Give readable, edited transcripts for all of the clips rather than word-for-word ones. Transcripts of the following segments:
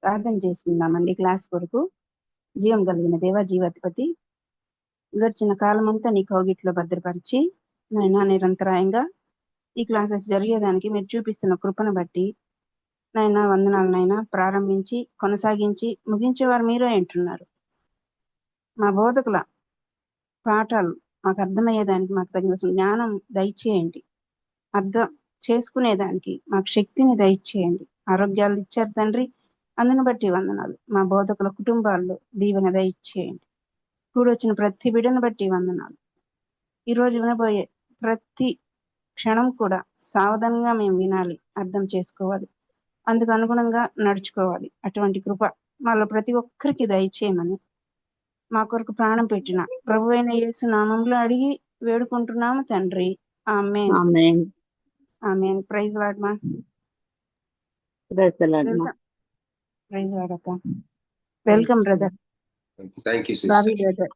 ప్రార్థన చేసుకుందామండి క్లాస్ కొరకు. జీవం కలిగిన దేవ, జీవాధిపతి, గడిచిన కాలమంతా నీ కౌగిట్లో భద్రపరిచి నాయన నిరంతరాయంగా ఈ క్లాసెస్ జరిగేదానికి మీరు చూపిస్తున్న కృపను బట్టి నాయన వందనాలు. నాయన ప్రారంభించి కొనసాగించి ముగించేవారు మీరే అంటున్నారు. మా బోధకుల పాఠాలు మాకు అర్థమయ్యేదానికి మాకు తగిన జ్ఞానం దయచేయండి. అర్థం చేసుకునేదానికి మాకు శక్తిని దయచేయండి. ఆరోగ్యాలు ఇచ్చారు తండ్రి, అందును బట్టి వందనాలు. మా బోధకుల కుటుంబాల్లో దీవెన దయచేయండి. కూడొచ్చిన ప్రతి బిడ్డను బట్టి వందనాలు. ఈరోజు వినబోయే ప్రతి క్షణం కూడా సావధానంగా మేము వినాలి, అర్థం చేసుకోవాలి, అందుకు అనుగుణంగా నడుచుకోవాలి. అటువంటి కృప మాలో ప్రతి ఒక్కరికి దయచేయమని మా కొరకు ప్రాణం పెట్టిన ప్రభువైన యేసు నామంలో అడిగి వేడుకుంటున్నాము తండ్రి. ఆమేన్. ఆమేన్. ఆమేన్. ప్రైజ్ లార్డ్ మా. ప్రైజ్ ది లార్డ్ మా. ప్రైజ్ లార్డ్ అక్క. Welcome brother. Thank you Bobby sister. Brother.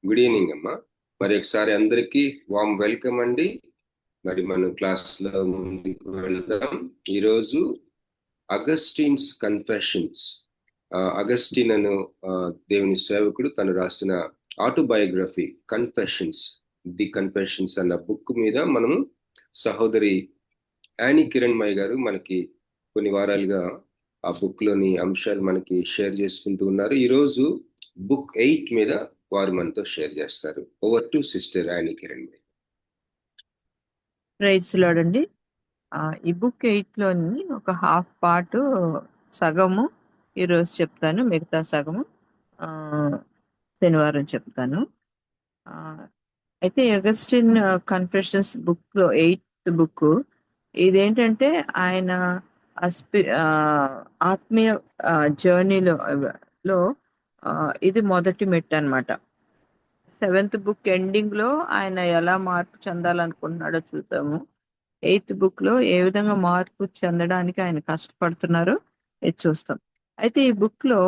Good evening అమ్మా. మరి ఒకసారి అందరికీ వామ్ వెల్కమ్ అండి. మరి మనం క్లాస్ లో ముందుకు వెళ్దాం. ఈరోజు అగస్టిన్స్ కన్ఫెషన్స్. అగస్టిన్ అను దేవుని సేవకుడు తను రాసిన ఆటోబయోగ్రఫీ కన్ఫెషన్స్, ది కన్ఫెషన్స్ అన్న బుక్ మీద మనము సహోదరి యానీ కిరణ్మయ్య గారు మనకి కొన్ని వారాలుగా ఆ బుక్ లోని అంశాలు మనకి షేర్ చేసుకుంటూ ఉన్నారు. ఈరోజు బుక్ 8 మీద వారు మనతో షేర్ చేస్తారు. Over to sister Annie Kiranmayya. Praise the lord అండి. ఈ బుక్ 8 లోని ఒక హాఫ్ పార్ట్ సగము ఈరోజు చెప్తాను, మిగతా సగము శనివారం చెప్తాను. అయితే అగస్టిన్ కన్ఫెషన్స్ బుక్ లో 8th బుక్ ఇదేంటంటే ఆయన ఆత్మీయ జర్నీలో ఇది మొదటి మెట్టు అన్నమాట. 7th బుక్ ఎండింగ్ లో ఆయన ఎలా మార్పు చెందాలనుకుంటున్నాడో చూసాము. 8th బుక్ లో ఏ విధంగా మార్పు చెందడానికి ఆయన కష్టపడుతున్నారో ఇది చూస్తాం. అయితే ఈ బుక్ లో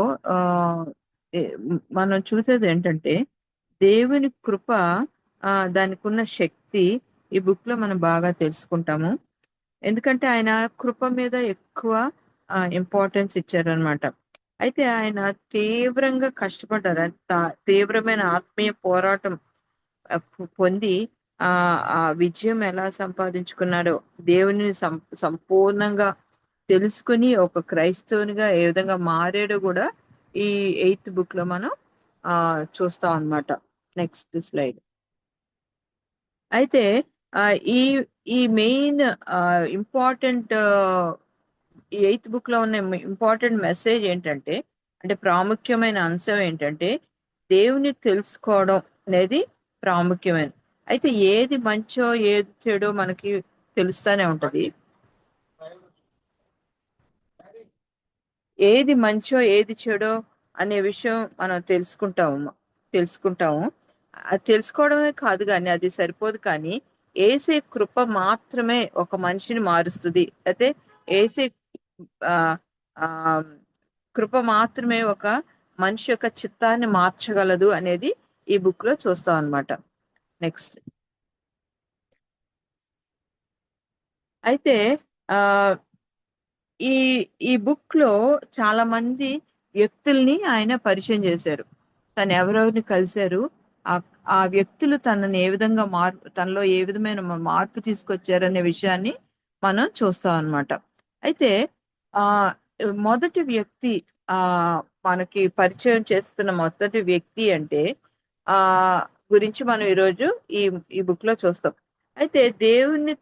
మనం చూసేది ఏంటంటే దేవుని కృప, దానికి ఉన్న శక్తి ఈ బుక్ లో మనం బాగా తెలుసుకుంటాము. ఎందుకంటే ఆయన కృప మీద ఎక్కువ ఇంపార్టెన్స్ ఇచ్చారనమాట. అయితే ఆయన తీవ్రంగా కష్టపడ్డారు. తీవ్రమైన ఆత్మీయ పోరాటం పొంది ఆ విజయం ఎలా సంపాదించుకున్నారో, దేవుని సంపూర్ణంగా తెలుసుకుని ఒక క్రైస్తవునిగా ఏ విధంగా మారాడో కూడా ఈ 8th బుక్ లో మనం చూస్తాం అన్నమాట. Next slide. అయితే ఈ ఈ మెయిన్ ఇంపార్టెంట్ ఈ 8th బుక్ లో ఉన్న ఇంపార్టెంట్ మెసేజ్ ఏంటంటే, అంటే ప్రాముఖ్యమైన అంశం ఏంటంటే దేవుని తెలుసుకోవడం అనేది ప్రాముఖ్యమైన. అయితే ఏది మంచో ఏది చెడో మనకి తెలుస్తూనే ఉంటది. ఏది మంచో ఏది చెడో అనే విషయం మనం తెలుసుకుంటాము. అది తెలుసుకోవడమే కాదు కానీ అది సరిపోదు. కానీ యేసే కృప మాత్రమే ఒక మనిషిని మారుస్తుంది. అయితే యేసే కృప మాత్రమే ఒక మనిషి యొక్క చిత్తాన్ని మార్చగలదు అనేది ఈ బుక్ లో చూస్తాం అన్నమాట. నెక్స్ట్. అయితే ఈ ఈ బుక్ లో చాలా మంది వ్యక్తుల్ని ఆయన పరిచయం చేశారు. తను ఎవరెవరిని కలిశారు, ఆ వ్యక్తులు తనని ఏ విధంగా తనలో ఏ విధమైన మార్పు తీసుకొచ్చారనే విషయాన్ని మనం చూస్తాం అన్నమాట. అయితే మొదటి వ్యక్తి మనకి పరిచయం చేస్తున్న మొదటి వ్యక్తి అంటే గురించి మనం ఈరోజు ఈ బుక్ లో చూస్తాం. అయితే దేవుణ్ణి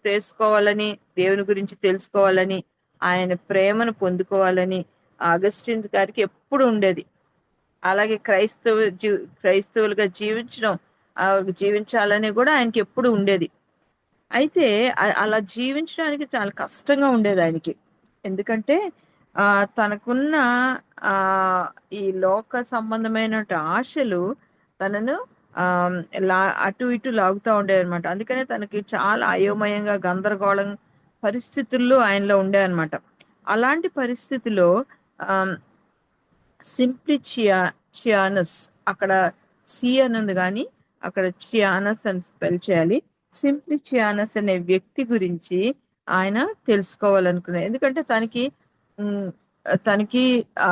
తెలుసుకోవాలని, దేవుని గురించి తెలుసుకోవాలని, ఆయన ప్రేమను పొందుకోవాలని అగస్టిన్ గారికి ఎప్పుడు ఉండేది. అలాగే క్రైస్తవులుగా జీవించాలని కూడా ఆయనకి ఎప్పుడు ఉండేది. అయితే అలా జీవించడానికి చాలా కష్టంగా ఉండేది ఆయనకి. ఎందుకంటే తనకున్న ఈ లోక సంబంధమైన ఆశలు తనను అటు ఇటు లాగుతూ ఉండేవి అనమాట. అందుకనే తనకి చాలా అయోమయంగా, గందరగోళం పరిస్థితుల్లో ఆయనలో ఉండే అనమాట. అలాంటి పరిస్థితిలో సింప్లిచియానస్, అక్కడ సి అన్నది కానీ అక్కడ చియానస్ అని స్పెల్ చేయాలి. సింప్లిచియానస్ అనే వ్యక్తి గురించి ఆయన తెలుసుకోవాలనుకున్నారు. ఎందుకంటే తనకి ఉమ్, తనకి ఆ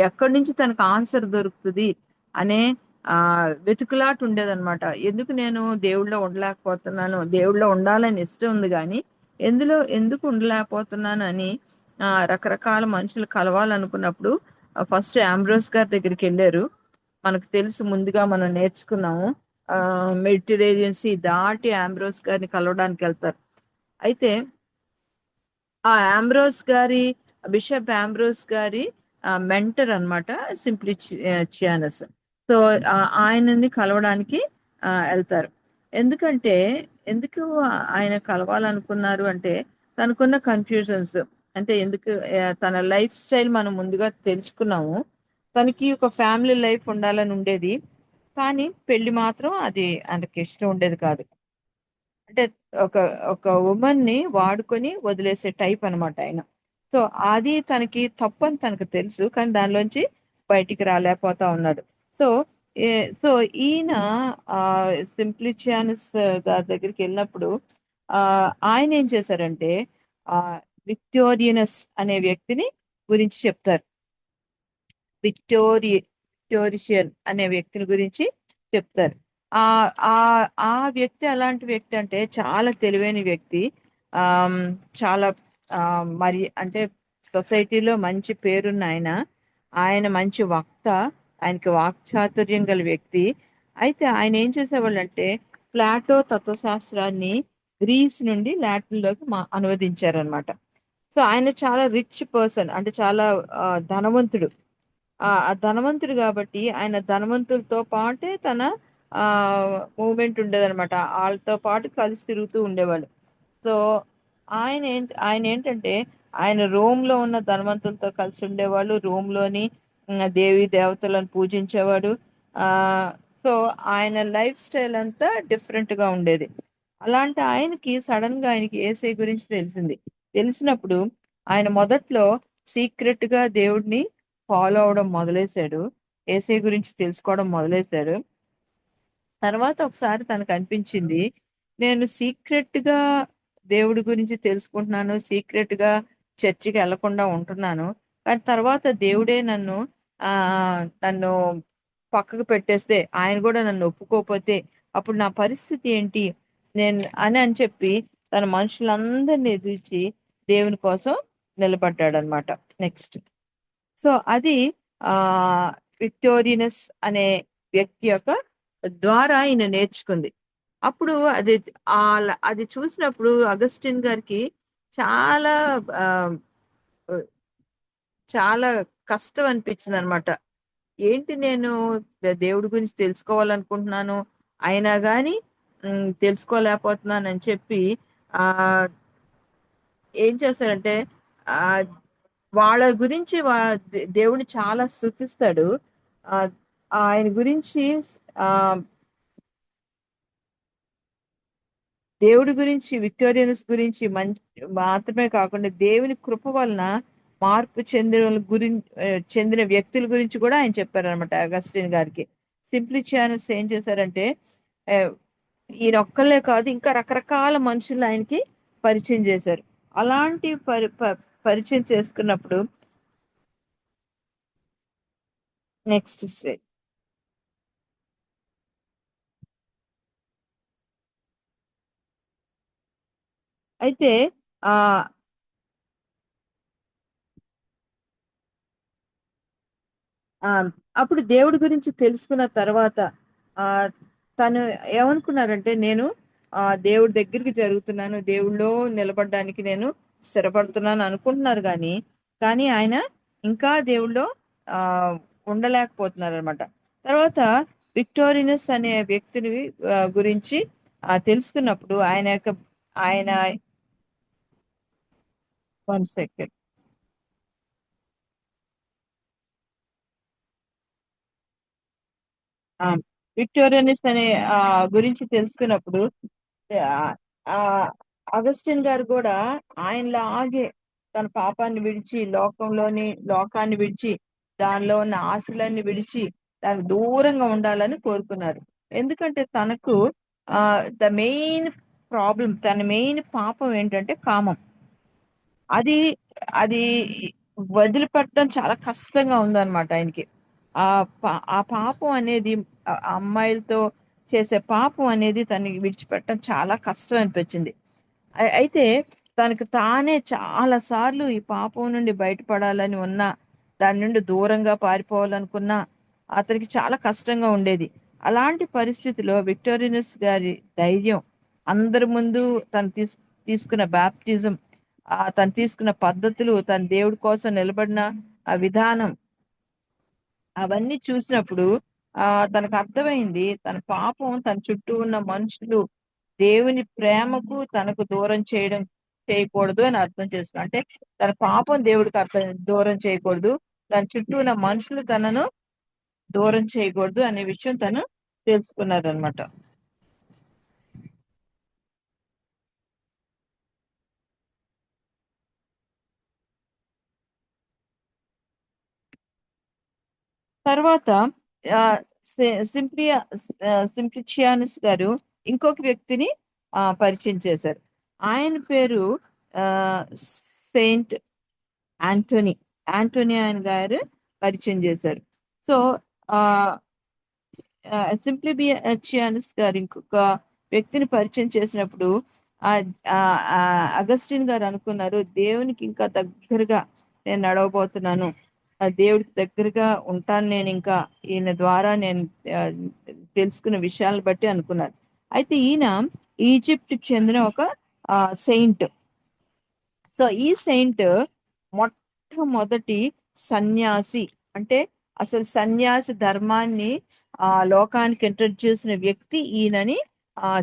ఎక్కడి నుంచి తనకు ఆన్సర్ దొరుకుతుంది అనే వెతుకులాట ఉండేదన్నమాట. ఎందుకు నేను దేవుళ్ళో ఉండలేకపోతున్నాను, దేవుళ్ళో ఉండాలని ఇష్టం ఉంది కానీ ఎందుకు ఉండలేకపోతున్నాను అని రకరకాల మనుషులు కలవాలనుకున్నప్పుడు ఫస్ట్ ఆంబ్రోస్ గారి దగ్గరికి వెళ్ళారు. మనకు తెలుసు, ముందుగా మనం నేర్చుకున్నాము, మెడిటరేనియన్సీ దాటి ఆంబ్రోస్ గారిని కలవడానికి వెళ్తారు. అయితే ఆ ఆంబ్రోస్ గారి బిషప్ ఆంబ్రోస్ గారి మెంటర్ అన్నమాట సింప్లిచియానస్. సో ఆయనని కలవడానికి వెళ్తారు. ఎందుకంటే ఎందుకు ఆయన కలవాలనుకున్నారు అంటే తనకున్న కన్ఫ్యూజన్స్, అంటే ఎందుకు తన లైఫ్ స్టైల్ మనం ముందుగా తెలుసుకున్నాము. తనకి ఒక ఫ్యామిలీ లైఫ్ ఉండాలని ఉండేది, కానీ పెళ్లి మాత్రం అది ఆయనకి ఇష్టం ఉండేది కాదు. అంటే ఒక ఒక ఉమెన్ ని వాడుకొని వదిలేసే టైప్ అన్నమాట ఆయన. సో అది తనకి తప్పని తనకు తెలుసు, కానీ దానిలోంచి బయటికి రాలేకపోతా ఉన్నాడు. సో ఏ సో ఈయన ఆ సింప్లిచియానస్ గారి దగ్గరికి వెళ్ళినప్పుడు ఆ ఆయన ఏం చేశారంటే ఆ విక్టోరియనస్ అనే వ్యక్తిని గురించి చెప్తారు. విక్టోరిషియన్ అనే వ్యక్తిని గురించి చెప్తారు. ఆ ఆ ఆ వ్యక్తి అలాంటి వ్యక్తి అంటే చాలా తెలివైన వ్యక్తి. ఆమ్, చాలా మరి అంటే సొసైటీలో మంచి పేరున్న ఆయన. ఆయన మంచి వక్త, ఆయనకి వాక్చాతుర్యం గల వ్యక్తి. అయితే ఆయన ఏం చేసేవాళ్ళంటే ప్లాటో తత్వశాస్త్రాన్ని గ్రీస్ నుండి లాటిన్లోకి అనువదించారనమాట. సో ఆయన చాలా రిచ్ పర్సన్, అంటే చాలా ధనవంతుడు. ఆ ధనవంతుడు కాబట్టి ఆయన ధనవంతులతో పాటే తన ఆ మూమెంట్ ఉండేదన్నమాట. వాళ్ళతో పాటు కలిసి తిరుగుతూ ఉండేవాడు. సో ఆయన ఏంటంటే ఆయన రోమ్ లో ఉన్న ధనవంతులతో కలిసి ఉండేవాళ్ళు. రోమ్ లోని దేవి దేవతలను పూజించేవాడు. ఆ సో ఆయన లైఫ్ స్టైల్ అంతా డిఫరెంట్ గా ఉండేది. అలాంటి ఆయనకి సడన్ గా ఆయనకి యేసయ్య గురించి తెలిసినప్పుడు ఆయన మొదట్లో సీక్రెట్ గా దేవుడిని ఫాలో అవడం మొదలేశాడు. యేసయ్య గురించి తెలుసుకోవడం మొదలేశాడు. తర్వాత ఒకసారి తనకు అనిపించింది, నేను సీక్రెట్ గా దేవుడి గురించి తెలుసుకుంటున్నాను, సీక్రెట్ గా చర్చికి వెళ్లకుండా ఉంటున్నాను, కానీ తర్వాత దేవుడే ఆ నన్ను పక్కకు పెట్టేస్తే, ఆయన కూడా నన్ను ఒప్పుకోకపోతే అప్పుడు నా పరిస్థితి ఏంటి, అని చెప్పి తన మనుషులందరినీ ఎదిరించి దేవుని కోసం నిలబడ్డాడు అనమాట. నెక్స్ట్ సో అది ఆ విక్టోరియనస్ అనే వ్యక్తి యొక్క ద్వారా ఈయన నేర్చుకుంది. అప్పుడు అది చూసినప్పుడు అగస్టిన్ గారికి చాలా ఆ, చాలా కష్టం అనిపించింది అనమాట. ఏంటి నేను దేవుడి గురించి తెలుసుకోవాలనుకుంటున్నాను, అయినా గాని తెలుసుకోలేకపోతున్నాను అని చెప్పి ఆ ఏం చేస్తారంటే ఆ వాళ్ళ గురించి దేవుడిని చాలా స్తుతిస్తాడు. ఆ ఆయన గురించి ఆ దేవుడి గురించి, విక్టోరియన్స్ గురించి మాత్రమే కాకుండా దేవుని కృప వలన మార్పు చెందిన వ్యక్తుల గురించి కూడా ఆయన చెప్పారనమాట అగస్టిన్ గారికి. సింప్లిచియానస్ ఏం చేశారంటే ఆ, ఈయన ఒక్కళ్ళే కాదు, ఇంకా రకరకాల మనుషులు ఆయనకి పరిచయం చేశారు. అలాంటి పరిచయం చేసుకున్నప్పుడు నెక్స్ట్ స్టేజ్ అయితే ఆ ఆ అప్పుడు దేవుడి గురించి తెలుసుకున్న తర్వాత ఆ తను ఏమనుకున్నారంటే నేను దేవుడి దగ్గరికి జరుగుతున్నాను, దేవుళ్ళో నిలబడడానికి నేను స్థిరపడుతున్నాను అనుకుంటున్నారు, కానీ ఆయన ఇంకా దేవుళ్ళో ఆ ఉండలేకపోతున్నారు అనమాట. తర్వాత విక్టోరియనస్ అనే వ్యక్తిని గురించి తెలుసుకున్నప్పుడు ఆయన 1 సెకండ్. ఆ విక్టోరియనిస్ అనే గురించి తెలుసుకున్నప్పుడు ఆ ఆ, అగస్టిన్ గారు కూడా ఆయనలాగే తన పాపాన్ని విడిచి, లోకాన్ని విడిచి, దానిలో ఉన్న ఆశలన్నీ విడిచి దానికి దూరంగా ఉండాలని కోరుకున్నారు. ఎందుకంటే తనకు ఆ మెయిన్ తన మెయిన్ పాపం ఏంటంటే కామం. అది అది వదిలిపెట్టడం చాలా కష్టంగా ఉందన్నమాట ఆయనకి. ఆ పాపం అనేది ఆ అమ్మాయిలతో చేసే పాపం అనేది తనకి విడిచిపెట్టడం చాలా కష్టం అనిపించింది. అయితే తనకు తానే చాలా సార్లు ఈ పాపం నుండి బయటపడాలని ఉన్నా, దాని నుండి దూరంగా పారిపోవాలనుకున్నా అతనికి చాలా కష్టంగా ఉండేది. అలాంటి పరిస్థితిలో విక్టోరియనస్ గారి ధైర్యం, అందరి ముందు తను తీసుకున్న బాప్టిజం, తను తీసుకున్న పద్ధతులు, తన దేవుడి కోసం నిలబడిన ఆ విధానం, అవన్నీ చూసినప్పుడు తనకు అర్థమైంది తన పాపం తన చుట్టూ ఉన్న మనుషులు దేవుని ప్రేమకు తనకు దూరం చేయకూడదు అని అర్థం చేసుకున్నాడు. అంటే తన పాపం దేవుడికి దూరం చేయకూడదు, తన చుట్టూ ఉన్న మనుషులు తనను దూరం చేయకూడదు అనే విషయం తను తెలుసుకున్నాడు అనమాట. తర్వాత సింప్లియా సింప్లిచియానస్ గారు ఇంకొక వ్యక్తిని పరిచయం చేశారు. ఆయన పేరు సెయింట్ ఆంటోనీ. ఆంటోనీ ఆయన గారు పరిచయం చేశారు. సో సింప్లిచియానస్ గారు ఇంకొక వ్యక్తిని పరిచయం చేసినప్పుడు అగస్టిన్ గారు అనుకున్నారు, దేవునికి ఇంకా దగ్గరగా నేను నడవబోతున్నాను, ఆ దేవుడికి దగ్గరగా ఉంటాను నేను, ఇంకా ఈయన ద్వారా నేను తెలుసుకున్న విషయాలను బట్టి అనుకున్నాను. అయితే ఈయన ఈజిప్ట్కి చెందిన ఒక సెయింట్. సో ఈ సెయింట్ మొట్టమొదటి సన్యాసి, అంటే అసలు సన్యాసి ధర్మాన్ని లోకానికి ఇంట్రడ్యూస్ చేసిన వ్యక్తి ఈయనని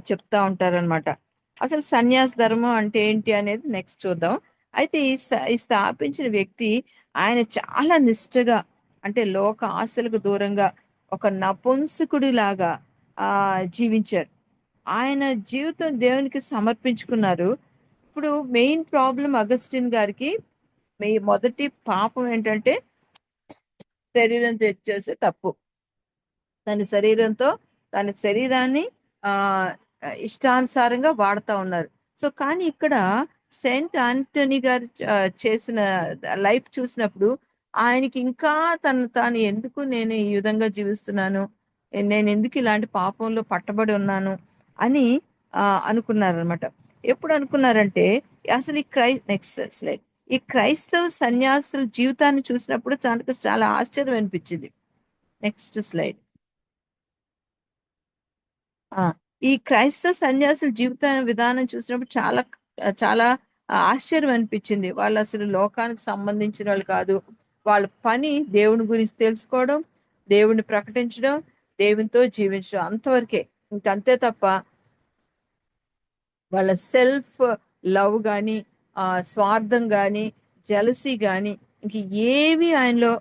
చెప్తా ఉంటారనమాట. అసలు సన్యాస ధర్మం అంటే ఏంటి అనేది నెక్స్ట్ చూద్దాం. అయితే ఈ స్థాపించిన వ్యక్తి ఆయన చాలా నిష్ఠగా, అంటే లోక ఆశలకు దూరంగా ఒక నపుంసకుడి లాగా జీవించారు. ఆయన జీవితం దేవునికి సమర్పించుకున్నారు. ఇప్పుడు మెయిన్ ప్రాబ్లం అగస్టిన్ గారికి మొదటి పాపం ఏంటంటే శరీరం చేసే తప్పు. తన శరీరాన్ని ఆ ఇష్టానుసారంగా వాడుతూ ఉన్నారు. సో కానీ ఇక్కడ సెయింట్ ఆంటనీ గారు చేసిన లైఫ్ చూసినప్పుడు ఆయనకి ఇంకా తాను ఎందుకు నేను ఈ విధంగా జీవిస్తున్నాను, నేను ఎందుకు ఇలాంటి పాపంలో పట్టబడి ఉన్నాను అని అనుకున్నారనమాట. ఎప్పుడు అనుకున్నారంటే అసలు నెక్స్ట్ స్లైడ్, ఈ క్రైస్తవ సన్యాసుల జీవితాన్ని చూసినప్పుడు తనకు చాలా ఆశ్చర్యం అనిపించింది. Next slide. ఈ క్రైస్తవ సన్యాసుల జీవిత విధానం చూసినప్పుడు చాలా చాలా ఆశ్చర్యం అనిపించింది. వాళ్ళు అసలు లోకానికి సంబంధించిన వాళ్ళు కాదు. వాళ్ళ పని దేవుని గురించి తెలుసుకోవడం, దేవుని ప్రకటించడం, దేవునితో జీవించడం, అంతవరకే. ఇంకంతే తప్ప వాళ్ళ సెల్ఫ్ లవ్ కానీ, స్వార్థం కానీ, జలసీ కానీ ఇంక ఏవి ఆయనలో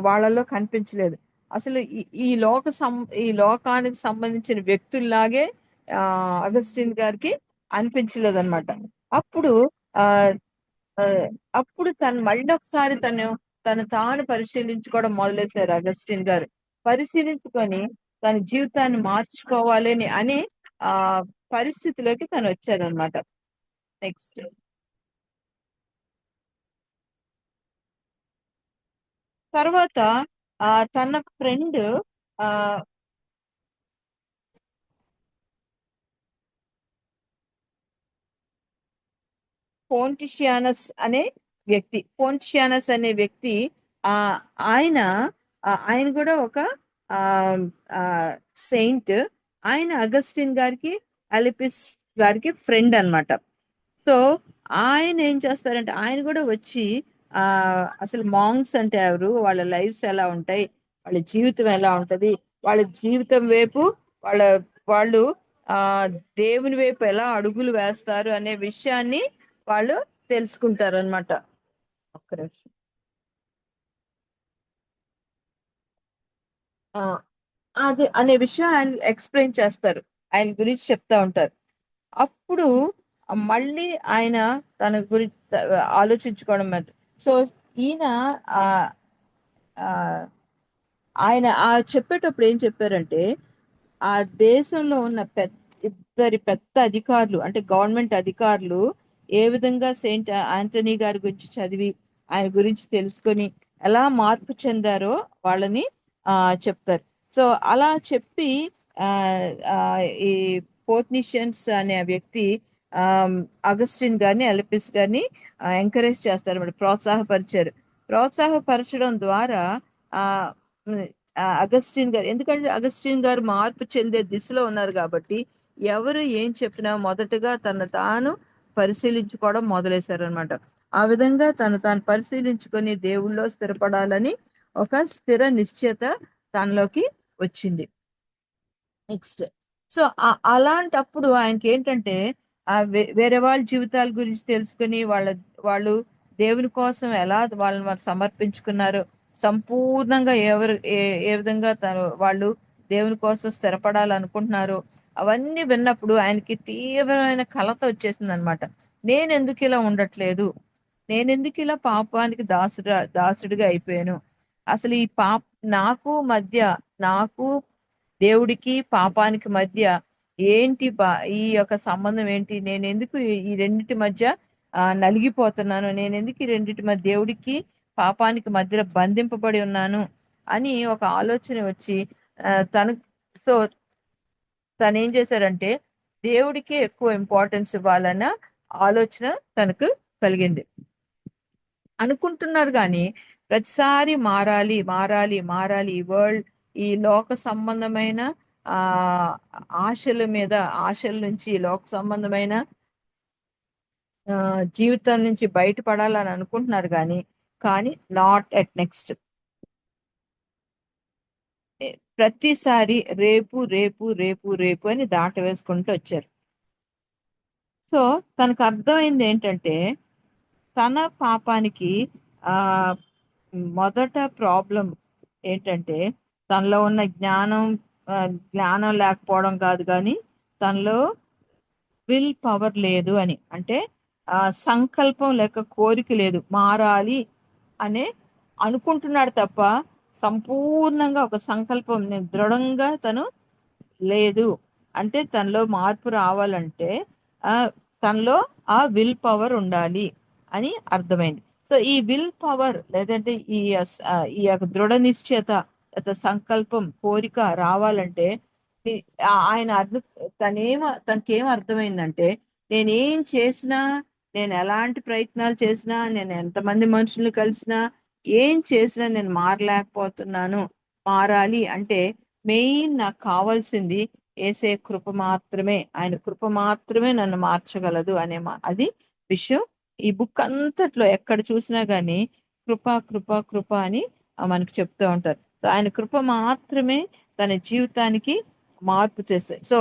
వాళ్ళలో కనిపించలేదు. అసలు ఈ లోకానికి సంబంధించిన వ్యక్తుల్లాగే అగస్టిన్ గారికి అనిపించలేదు అనమాట. అప్పుడు ఆ ఆ, అప్పుడు మళ్ళీ ఒకసారి తను తాను పరిశీలించుకోవడం మొదలేశారు అగస్టిన్ గారు. పరిశీలించుకొని తన జీవితాన్ని మార్చుకోవాలి అనే ఆ పరిస్థితిలోకి తను వచ్చారనమాట. నెక్స్ట్. తర్వాత తన ఫ్రెండ్ ఆ పోంటిషియానస్ అనే వ్యక్తి ఆ ఆయన ఆయన కూడా ఒక సెయింట్. ఆయన అగస్టిన్ గారికి, అలిపిస్ గారికి ఫ్రెండ్ అన్నమాట. సో ఆయన ఏం చేస్తారంటే ఆయన కూడా వచ్చి ఆ అసలు మాంగ్స్ అంటే ఎవరు, వాళ్ళ లైఫ్స్ ఎలా ఉంటాయి, వాళ్ళ జీవితం ఎలా ఉంటది, వాళ్ళ జీవితం వైపు వాళ్ళ వాళ్ళు ఆ దేవుని వైపు ఎలా అడుగులు వేస్తారు అనే విషయాన్ని వాళ్ళు తెలుసుకుంటారు అనమాట. ఒక్క నిమిషం. అది అనే విషయం ఆయన ఎక్స్ప్లెయిన్ చేస్తారు, ఆయన గురించి చెప్తా ఉంటారు. అప్పుడు మళ్ళీ ఆయన తన గురించి ఆలోచించుకోవడం. సో ఈయన ఆ ఆ, ఆయన చెప్పేటప్పుడు ఏం చెప్పారంటే ఆ దేశంలో ఉన్న పెద్ద అధికారులు, అంటే గవర్నమెంట్ అధికారులు ఏ విధంగా సెయింట్ ఆంటనీ గారి గురించి చదివి ఆయన గురించి తెలుసుకొని ఎలా మార్పు చెందారో వాళ్ళని చెప్తారు. సో అలా చెప్పి ఆ ఆ, ఈ పోర్నిషియన్స్ అనే వ్యక్తి ఆ అగస్టిన్ గారిని ఎలపిస్ గారిని ఎంకరేజ్ చేస్తారు, మరి ప్రోత్సాహపరచడం ద్వారా ఆ ఉమ్, అగస్టిన్ గారు, ఎందుకంటే అగస్టిన్ గారు మార్పు చెందే దిశలో ఉన్నారు కాబట్టి ఎవరు ఏం చెప్పినా మొదటగా తను తాను పరిశీలించుకోవడం మొదలేశారు అనమాట. ఆ విధంగా తను తాను పరిశీలించుకొని దేవుళ్ళో స్థిరపడాలని ఒక స్థిర నిశ్చయత తనలోకి వచ్చింది. నెక్స్ట్, సో అలాంటప్పుడు ఆయనకి ఏంటంటే వేరే వాళ్ళ జీవితాల గురించి తెలుసుకుని వాళ్ళు దేవుని కోసం ఎలా వాళ్ళని వారు సమర్పించుకున్నారు, సంపూర్ణంగా ఏ విధంగా వాళ్ళు దేవుని కోసం స్థిరపడాలనుకుంటున్నారు, అవన్నీ విన్నప్పుడు ఆయనకి తీవ్రమైన కలత వచ్చేసింది అనమాట. నేను ఎందుకు ఇలా ఉండట్లేదు, నేను ఎందుకు ఇలా పాపానికి దాసుడిగా అయిపోయాను, అసలు ఈ నాకు దేవుడికి పాపానికి మధ్య ఏంటి ఈ యొక్క సంబంధం ఏంటి, నేను ఎందుకు ఈ రెండింటి మధ్య నలిగిపోతున్నాను, నేను ఎందుకు ఈ రెండింటి మధ్య దేవుడికి పాపానికి మధ్యలో బంధింపబడి ఉన్నాను అని ఒక ఆలోచన వచ్చి తను సో తను ఏం చేశారంటే దేవుడికి ఎక్కువ ఇంపార్టెన్స్ ఇవ్వాలన్న ఆలోచన తనకు కలిగింది. అనుకుంటున్నారు కానీ ప్రతిసారి మారాలి మారాలి మారాలి, ఈ లోక సంబంధమైన ఆ ఆశల నుంచి లోక సంబంధమైన జీవితం నుంచి బయటపడాలని అనుకుంటున్నారు కానీ నాట్ ఎట్ నెక్స్ట్. ప్రతిసారి రేపు రేపు రేపు రేపు అని దాట వేసుకుంటూ వచ్చారు. సో తనకు అర్థమైంది ఏంటంటే తన పాపానికి ఆ మొదట ప్రాబ్లం ఏంటంటే తనలో ఉన్న జ్ఞానం లేకపోవడం కాదు, కానీ తనలో విల్ పవర్ లేదు అని, అంటే సంకల్పం లేక కోరిక లేదు, మారాలి అనే అనుకుంటున్నాడు తప్ప సంపూర్ణంగా ఒక సంకల్పం దృఢంగా తను లేదు. అంటే తనలో మార్పు రావాలంటే తనలో ఆ విల్ పవర్ ఉండాలి అని అర్థమైంది. సో ఈ విల్ పవర్ లేదంటే ఈ యొక్క దృఢ నిశ్చయత లేదా సంకల్పం కోరిక రావాలంటే ఆయన తనకేం అర్థమైందంటే నేనేం చేసినా, నేను ఎలాంటి ప్రయత్నాలు చేసినా, నేను ఎంతమంది మనుషుల్ని కలిసినా, ఏం చేసినా నేను మారలేకపోతున్నాను. మారాలి అంటే మెయిన్ నాకు కావాల్సింది ఏసే కృప మాత్రమే, ఆయన కృప మాత్రమే నన్ను మార్చగలదు అది విషయం. ఈ బుక్ అంతట్లో ఎక్కడ చూసినా గానీ కృప కృప కృప అని మనకు చెప్తూ ఉంటారు. సో ఆయన కృప మాత్రమే తన జీవితానికి మార్పు చేస్తాయి. సో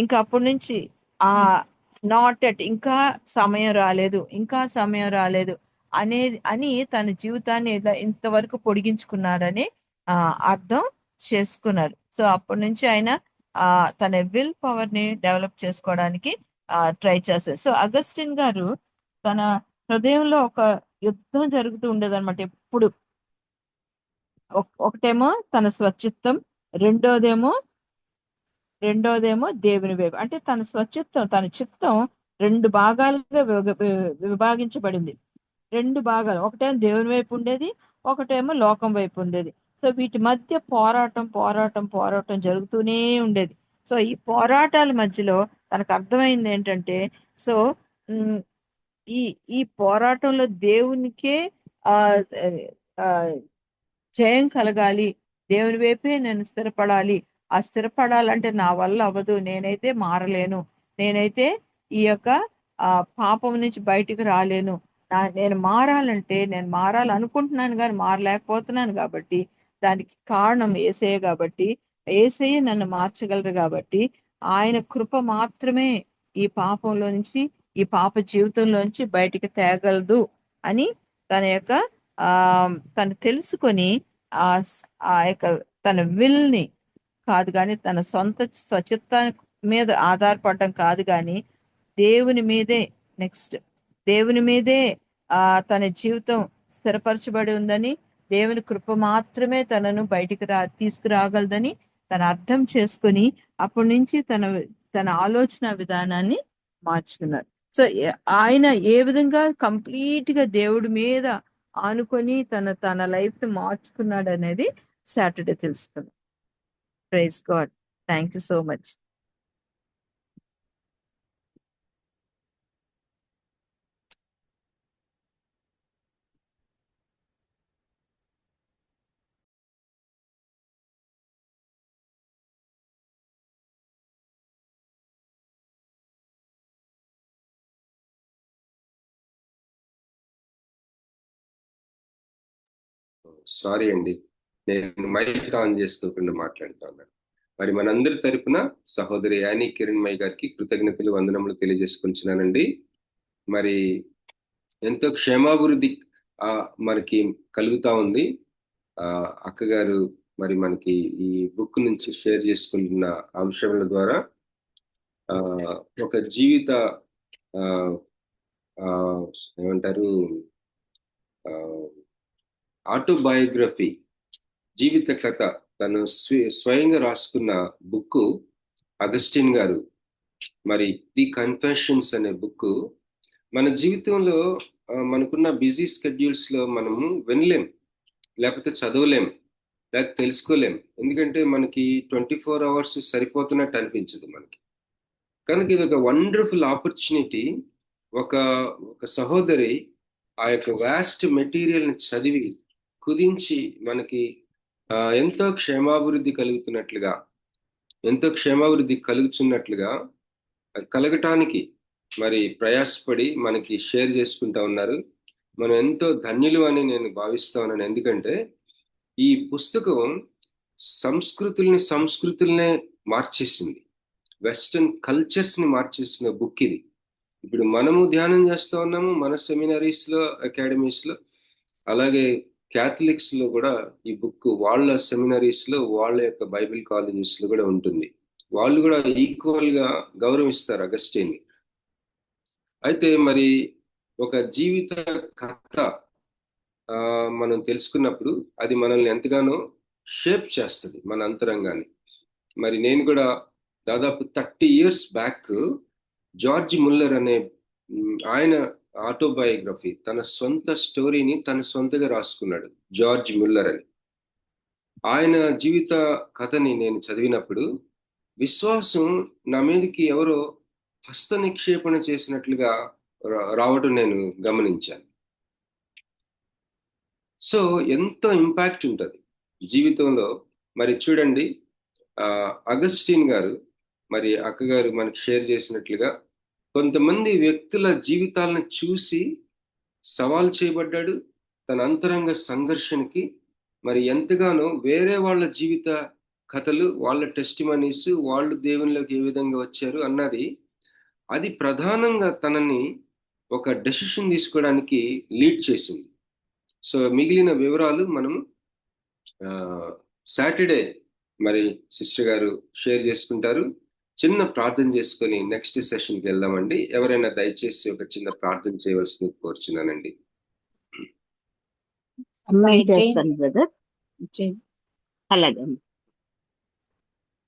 ఇంకా అప్పటి నుంచి ఆ నాట్ ఎట్ ఇంకా సమయం రాలేదు అని తన జీవితాన్ని ఇంతవరకు పొడిగించుకున్నారని అర్థం చేసుకున్నారు. సో అప్పటి నుంచి ఆయన తన విల్ పవర్ ని డెవలప్ చేసుకోవడానికి ట్రై చేస్తారు. సో అగస్టిన్ గారు తన హృదయంలో ఒక యుద్ధం జరుగుతూ ఉండేదన్నమాట ఎప్పుడు. ఒకటేమో తన స్వచిత్తం, రెండోదేమో దేవుని వైపు. అంటే తన తన చిత్తం రెండు భాగాలుగా విభాగించబడింది. రెండు భాగాలు, ఒకటేమో దేవుని వైపు ఉండేది, ఒకటేమో లోకం వైపు ఉండేది. సో వీటి మధ్య పోరాటం జరుగుతూనే ఉండేది. సో ఈ పోరాటాల మధ్యలో తనకు అర్థమైంది ఏంటంటే సో ఈ ఈ పోరాటంలో దేవునికే ఆ జయం కలగాలి, దేవుని వైపే నేను స్థిరపడాలి. ఆ స్థిరపడాలంటే నా వల్ల అవ్వదు, నేనైతే మారలేను, నేనైతే ఈ యొక్క పాపం నుంచి బయటికి రాలేను, నేను మారాలనుకుంటున్నాను కానీ మారలేకపోతున్నాను. కాబట్టి దానికి కారణం యేసయ్య, కాబట్టి యేసయ్య నన్ను మార్చగలరు. కాబట్టి ఆయన కృప మాత్రమే ఈ పాపంలో నుంచి, ఈ పాప జీవితంలోంచి బయటికి తేగలదు అని తను తెలుసుకొని ఆ యొక్క తన విల్ని కాదు కానీ తన సొంత స్వచిత్త మీద ఆధారపడడం కాదు కానీ దేవుని మీదే తన జీవితం స్థిరపరచబడి ఉందని, దేవుని కృప మాత్రమే తనను బయటికి తీసుకురాగలదని తను అర్థం చేసుకుని అప్పటి నుంచి తన ఆలోచన విధానాన్ని మార్చుకున్నారు. సో ఆయన ఏ విధంగా కంప్లీట్ గా దేవుడి మీద ఆనుకొని తన లైఫ్ ని మార్చుకున్నాడు అనేది సాటర్డే తెలుసుకున్నాం. Praise God. Thank you so much. Sorry అండి, నేను మైక్ ఆన్ చేసుకోకుండా మాట్లాడుతాను. మరి మనందరి తరపున సహోదరి యానీ కిరణ్మయ్య గారికి కృతజ్ఞతలు, వందనములు తెలియజేసుకుంటున్నానండి. మరి ఎంతో క్షేమాభివృద్ధి మనకి కలుగుతా ఉంది. అక్కగారు మరి మనకి ఈ బుక్ నుంచి షేర్ చేసుకుంటున్న అంశముల ద్వారా ఒక జీవిత ఏమంటారు ఆటోబయోగ్రఫీ, జీవిత కథ తను స్వయంగా రాసుకున్న బుక్ అగస్టిన్ గారు మరి ది కన్ఫెషన్స్ అనే బుక్ మన జీవితంలో మనకున్న బిజీ స్కెడ్యూల్స్ లో మనము వినలేం, లేకపోతే చదవలేం, లేకపోతే తెలుసుకోలేం. ఎందుకంటే మనకి 24 hours సరిపోతున్నట్టు అనిపించదు మనకి. కనుక ఇది ఒక వండర్ఫుల్ ఆపర్చునిటీ. ఒక సహోదరి ఆ యొక్క వాస్ట్ మెటీరియల్ని చదివి కుదించి మనకి ఎంతో క్షేమాభివృద్ధి కలుగుతున్నట్లుగా కలగటానికి మరి ప్రయాసపడి మనకి షేర్ చేసుకుంటా ఉన్నారు. మనం ఎంతో ధన్యులు అని నేను భావిస్తా ఉన్నాను. ఎందుకంటే ఈ పుస్తకం సంస్కృతుల్నే మార్చేసింది, వెస్టర్న్ కల్చర్స్ ని మార్చేసిన బుక్ ఇది. ఇప్పుడు మనము ధ్యానం చేస్తూ ఉన్నాము మన సెమినరీస్ లో, అకాడమీస్ లో, అలాగే క్యాథలిక్స్ లో కూడా ఈ బుక్ వాళ్ళ సెమినరీస్ లో, వాళ్ళ యొక్క బైబిల్ కాలేజెస్ లో కూడా ఉంటుంది. వాళ్ళు కూడా ఈక్వల్ గా గౌరవిస్తారు అగస్టిన్ ని. అయితే మరి ఒక జీవిత కథ మనం తెలుసుకున్నప్పుడు అది మనల్ని ఎంతగానో షేప్ చేస్తుంది, మన అంతరంగాన్ని. మరి నేను కూడా దాదాపు 30 years బ్యాక్ జార్జ్ ముల్లర్ అనే ఆయన ఆటోబయోగ్రఫీ, తన సొంత స్టోరీని తన సొంతగా రాసుకున్నాడు జార్జ్ ముల్లర్ అని. ఆయన జీవిత కథని నేను చదివినప్పుడు విశ్వాసం నా మీదకి ఎవరో హస్త నిక్షేపణ చేసినట్లుగా రావటం నేను గమనించాను. సో ఎంతో ఇంపాక్ట్ ఉంటుంది జీవితంలో. మరి చూడండి, అగస్టిన్ గారు మరి అక్కగారు మనకి షేర్ చేసినట్లుగా కొంతమంది వ్యక్తుల జీవితాలను చూసి సవాల్ చేయబడ్డాడు. తన అంతరంగ సంఘర్షణకి మరి ఎంతగానో వేరే వాళ్ళ జీవిత కథలు, వాళ్ళ టెస్టిమనీస్, వాళ్ళు దేవునిలోకి ఏ విధంగా వచ్చారు అన్నది అది ప్రధానంగా తనని ఒక డెసిషన్ తీసుకోవడానికి లీడ్ చేసింది. సో మిగిలిన వివరాలు మనము సాటర్డే మరి సిస్టర్ గారు షేర్ చేసుకుంటారు. చిన్న ప్రార్థన చేసుకొని నెక్స్ట్ సెషన్కి వెళ్దామండి. ఎవరైనా దయచేసి ఒక చిన్న ప్రార్థన చేయవలసింది కోరుచున్నానండి. చేస్తాను బ్రదర్. అలాగే.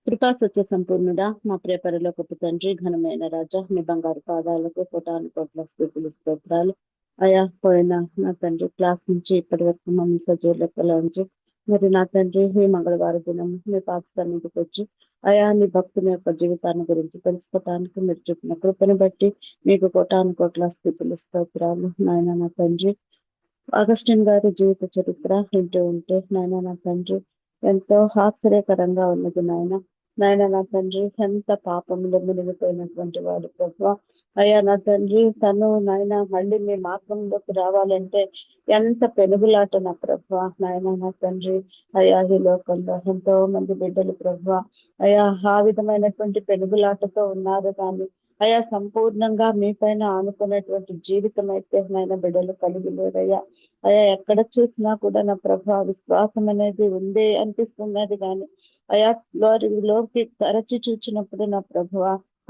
కృపా సత్య సంపూర్ణుడా, మా ప్రియ పరలోకపు తండ్రి, ఘనమైన రాజా, మీ బంగారు పాదాలకు కోటాను కోట్ల స్తుతులు స్తోత్రాలు. అయా పోయిన నా తండ్రి క్లాస్ నుంచి ఇప్పటి వరకు మమ్మల్ని సజీవ లెక్కలో ఉంచి మరి నా తండ్రి ఈ మంగళవారం దినం మీ పాకిస్తాన్కి వచ్చి అయా నీ భక్తుని యొక్క జీవితాన్ని గురించి తెలుసుకోవటానికి మీరు చెప్పిన కృపను బట్టి మీకు కోటాను కోట్ల స్థితులు స్తోత్రాలు. నాయన నా తండ్రి, అగస్టిన్ గారి జీవిత చరిత్ర వింటూ ఉంటే నాయన నా తండ్రి ఎంతో ఆశ్చర్యకరంగా ఉన్నది. నాయన నా తండ్రి ఎంత పాపంలో మునిగిపోయినటువంటి వాడు ప్రభు. అయ్యా నా తండ్రి తను నాయన మళ్ళీ మీ మార్గంలోకి రావాలంటే ఎంత పెనుగులాట నా ప్రభు. నాయన నా తండ్రి అయ్యా ఈ లోకంలో ఎంతో మంది బిడ్డలు ప్రభు అయ్యా ఆ విధమైనటువంటి పెనుగులాటతో ఉన్నారు, కానీ అయ్యా సంపూర్ణంగా మీ పైన ఆనుకున్నటువంటి జీవితం అయితే నాయన బిడ్డలు కలిగి లేరయ్యా. అయ్యా ఎక్కడ చూసినా కూడా నా ప్రభు విశ్వాసం అనేది ఉంది అనిపిస్తున్నది, కానీ అయా లోకి తరచి చూచినప్పుడు నా ప్రభువ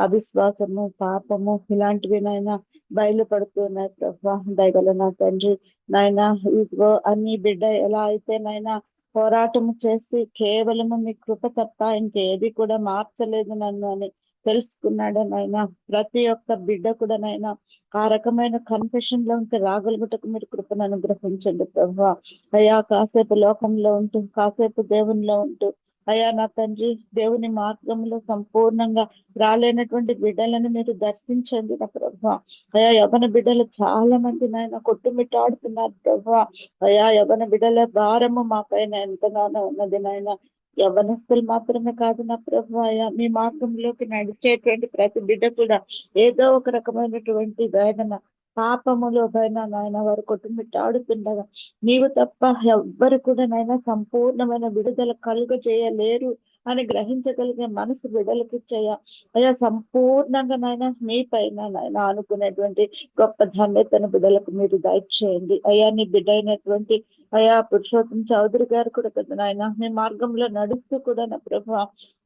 అవిశ్వాసము, పాపము ఇలాంటివి నాయన బయలుపడుతున్నాయి ప్రభు. దయగల నా తండ్రి నాయన ఇదిగో అన్ని బిడ్డ ఎలా అయితే నాయన పోరాటము చేసి కేవలము మీ కృప తప్ప ఇంకేది కూడా మార్చలేదు నన్ను అని తెలుసుకున్నాడో నాయన ప్రతి ఒక్క బిడ్డ కూడా నాయన ఆ రకమైన కన్ఫెషన్ లో ఉంటే రాగలుగుటకు మీరు కృపను అనుగ్రహించండి ప్రభా. అయ్యా కాసేపు లోకంలో ఉంటూ కాసేపు దేవునిలో ఉంటూ అయ్యా నా తండ్రి దేవుని మార్గంలో సంపూర్ణంగా రాలేనటువంటి బిడ్డలను మీరు దర్శించండి నా ప్రభా. అయ్యా యవన బిడ్డలు చాలా మంది నాయన కొట్టుమిట్టాడుతున్నారు ప్రభా. అయ్యా యవన బిడ్డల భారము మా పైన ఎంతగానో ఉన్నది నాయన. యవనస్తులు మాత్రమే కాదు నా ప్రభు, అయ్యా మీ మార్గంలోకి నడిచేటువంటి ప్రతి బిడ్డ కూడా ఏదో ఒక రకమైనటువంటి వేదన పాపములో పైన నాయన వారు కొట్టుమిట్టాడుతుండగా నీవు తప్ప ఎవ్వరు కూడా నాయన సంపూర్ణమైన విడుదల కలుగ చేయలేరు అని గ్రహించగలిగే మనసు బిడ్డలకి ఇచ్చయ్యా. అయ్యా సంపూర్ణంగా నాయన మీ పైన నాయన అనుకునేటువంటి గొప్ప ధన్యతను బిడ్డలకు మీరు దయచేయండి. అయ్యా నీ బిడ్డ అయినటువంటి అయ్యా పురుషోత్తం చౌదరి గారు కూడా కదా నాయన మీ మార్గంలో నడుస్తూ కూడా నా ప్రభు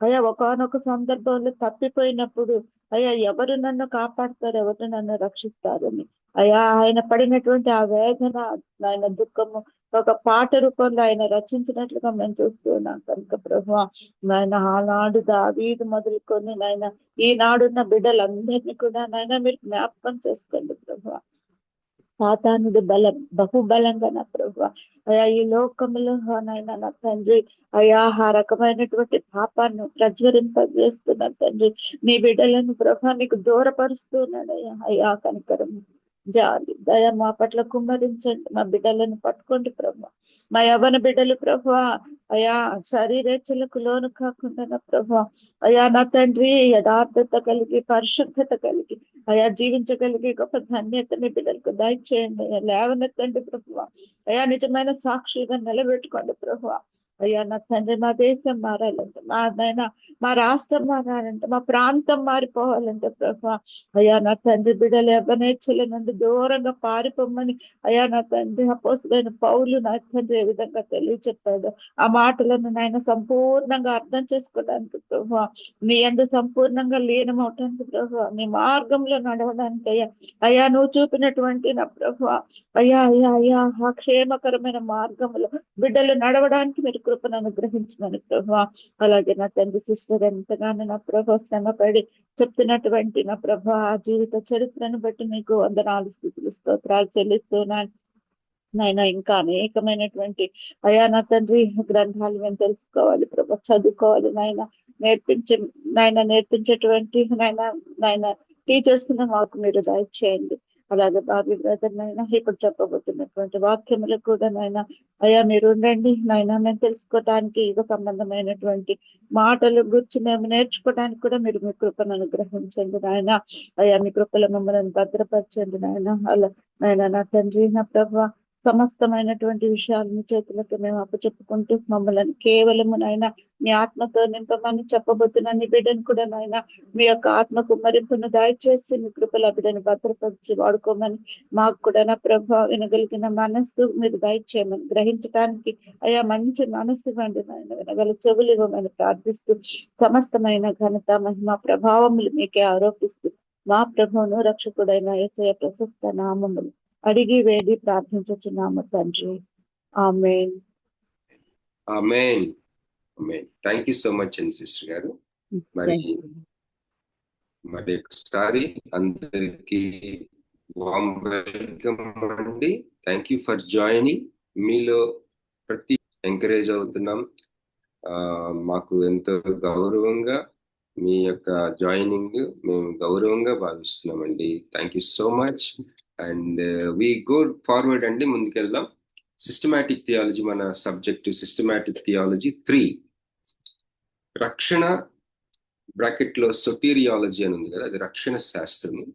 అయ్యా ఒకానొక సందర్భంలో తప్పిపోయినప్పుడు అయ్యా ఎవరు నన్ను కాపాడుతారు, ఎవరు నన్ను రక్షిస్తారని అయ్యా ఆయన పడినటువంటి ఆ వేదన ఆయన దుఃఖము ఒక పాట రూపంలో ఆయన రచించినట్లుగా మేము చూస్తున్నాం కనుక ప్రభు నాయన ఆనాడు దావీదు మొదలుకొని నాయన ఈనాడున్న బిడ్డలందరినీ కూడా నాయన మీరు జ్ఞాపకం చేసుకోండి ప్రభు. సాతానుడు బహుబలంగా నా ప్రభు అయా ఈ లోకంలో నాయన నా తండ్రి అయా ఆ రకమైనటువంటి పాపాన్ని ప్రజ్వరింపజేస్తున్న తండ్రి నీ బిడ్డలను ప్రభా నీకు దూరపరుస్తున్నాడు అయ్యా. అయ్యా కనికరం జాలి దయ మా పట్ల కుమ్మరించండి. మా బిడ్డలను పట్టుకోండి ప్రభు. మా యవ్వన బిడ్డలు ప్రభు అయా శరీరేచ్ఛలకు లోను కాకుండా నా ప్రభు అయా నా తండ్రి యథార్థత కలిగి పరిశుద్ధత కలిగి అయా జీవించగలిగే గొప్ప ధన్యతని బిడ్డలకు దయచేయండి అయ్యా. లేవనెత్తండి ప్రభు అయా నిజమైన సాక్షిగా నిలబెట్టుకోండి ప్రభు. అయ్యా నా తండ్రి మా దేశం మారాలంటే మా రాష్ట్రం మారాలంటే మా ప్రాంతం మారిపోవాలంటే ప్రభు అయ్యా నా తండ్రి బిడ్డలు యవ్వనేచ్ఛల నుండి దూరంగా పారిపోమని అయ్యా నా తండ్రి అపోస్తలుడైన పౌలు నా తండ్రి ఏ విధంగా తెలియచెప్పాడు ఆ మాటలను నాయన సంపూర్ణంగా అర్థం చేసుకోవడానికి ప్రభు నీ యందు సంపూర్ణంగా లీనమవటానికి ప్రభు నీ మార్గంలో నడవడానికి అయ్యా అయ్యా నువ్వు చూపినటువంటి నా ప్రభు అయ్యా అయ్యా అయ్యా ఆ క్షేమకరమైన మార్గంలో బిడ్డలు నడవడానికి మీరు కృపను అనుగ్రహించమని ప్రభు. అలాగే నా తండ్రి సిస్టర్ ఎంతగానో నా ప్రభు శ్రమపడి చెప్తున్నటువంటి నా ప్రభు ఆ జీవిత చరిత్రను బట్టి మీకు వందనాలు స్థుతులు స్తోత్రాలు చెల్లిస్తున్నాను నాయన. ఇంకా అనేకమైనటువంటి అయా నా తండ్రి గ్రంథాలు మేము తెలుసుకోవాలి ప్రభు, చదువుకోవాలి నాయన. నేర్పించేటువంటి నాయన టీచర్స్ మాకు మీరు దయచేయండి. అలాగే బాబీ బ్రదర్ నైనా ఇప్పుడు చెప్పబోతున్నటువంటి వాక్యములు కూడా నాయన అయ్యా మీరు ఉండండి నాయన. మేము తెలుసుకోవటానికి యుగ సంబంధమైనటువంటి మాటలు గురించి మేము నేర్చుకోవడానికి కూడా మీరు మీ కృపను అనుగ్రహించండి నాయన. అయ్యా మీ కృపలో మమ్మల్ని భద్రపరచండి నాయన. అలా నాయన నా తండ్రి నా ప్రభు సమస్తమైనటువంటి విషయాలను చేతులకు మేము అప్పచెప్పుకుంటూ మమ్మల్ని కేవలము నాయన మీ ఆత్మతో నింపమని చెప్పబోతున్న నీ బిడ్డను కూడా నాయన మీ యొక్క ఆత్మ కుమ్మరింపును దయచేసి మీ కృపల బిడ్డను భద్రపరిచి వాడుకోమని మాకు కూడా నా ప్రభావ వినగలిగిన మనస్సు మీరు దయచేయమని గ్రహించడానికి అయ్యా మంచి మనస్సు ఇవ్వండి నాయన. వినగల చెవులు ఇవ్వమని ప్రార్థిస్తూ సమస్తమైన ఘనత మహిమ ప్రభావములు మీకే ఆరోపిస్తూ మా ప్రభువును రక్షకుడైన యేసయ్య ప్రశస్త నామములు అడిగి వేడి ప్రార్థించుచున్నాము తండ్రి. ఆమేన్. ఆమేన్. ఆమేన్. థ్యాంక్ యూ సో మచ్ అండి సిస్టర్ గారు. మరి ఒకసారి అందరికి వామ్ వెల్కమ్ అండి. Thank you for joining. మీలో ప్రతి ఎంకరేజ్ అవుతున్నాం. మాకు ఎంతో గౌరవంగా మీ యొక్క జాయినింగ్ మేము గౌరవంగా భావిస్తున్నామండి. Thank you so much. And we go forward అండి, ముందుకెళ్దాం. సిస్టమాటిక్ థియాలజీ మన సబ్జెక్టు. సిస్టమాటిక్ థియాలజీ 3 రక్షణ బ్రాకెట్ లో సొటీరియాలజీ అని ఉంది కదా, అది రక్షణ శాస్త్రము.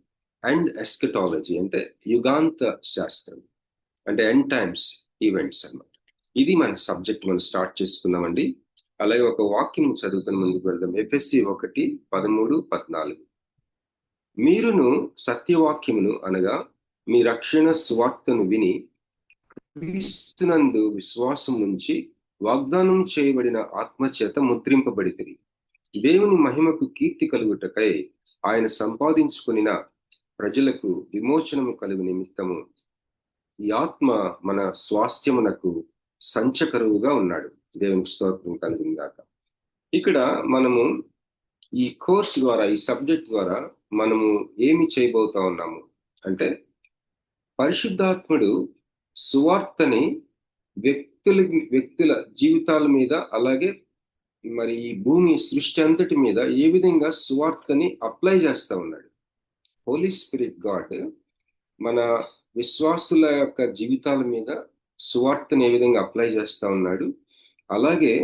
అండ్ ఎస్కటాలజీ అంటే యుగాంత శాస్త్రం, అంటే ఎండ్ టైమ్స్ ఈవెంట్స్ అన్నమాట. ఇది మన సబ్జెక్ట్ మనం స్టార్ట్ చేసుకున్నామండి. అలాగే ఒక వాక్యం చదువుకుని ముందుకు వెళ్దాం. ఎఫెసీ 1:13-14 మీరును సత్యవాక్యమును అనగా మీ రక్షణ సువార్తను విని క్రీస్తునందు విశ్వాసం నుంచి వాగ్దానం చేయబడిన ఆత్మచేత ముద్రింపబడితిరి. దేవుని మహిమకు కీర్తి కలుగుటకై ఆయన సంపాదించుకునిన ప్రజలకు విమోచనము కలుగు నిమిత్తము ఈ ఆత్మ మన స్వాస్థ్యమునకు సంచకరువుగా ఉన్నాడు. దేవునికి స్తోత్రం కలిగిందాక. ఇక్కడ మనము ఈ కోర్స్ ద్వారా, ఈ సబ్జెక్ట్ ద్వారా మనము ఏమి చేయబోతా ఉన్నాము అంటే, పరిశుద్ధాత్ముడు సువార్తని వ్యక్తుల జీవితాల మీద, అలాగే మరి ఈ భూమి సృష్టి అంతటి మీద ఏ విధంగా సువార్తని అప్లై చేస్తా ఉన్నాడు. హోలీ స్పిరిట్ గాడ్ మన విశ్వాసుల యొక్క జీవితాల మీద సువార్తని ఏ విధంగా అప్లై చేస్తా ఉన్నాడు, అలాగే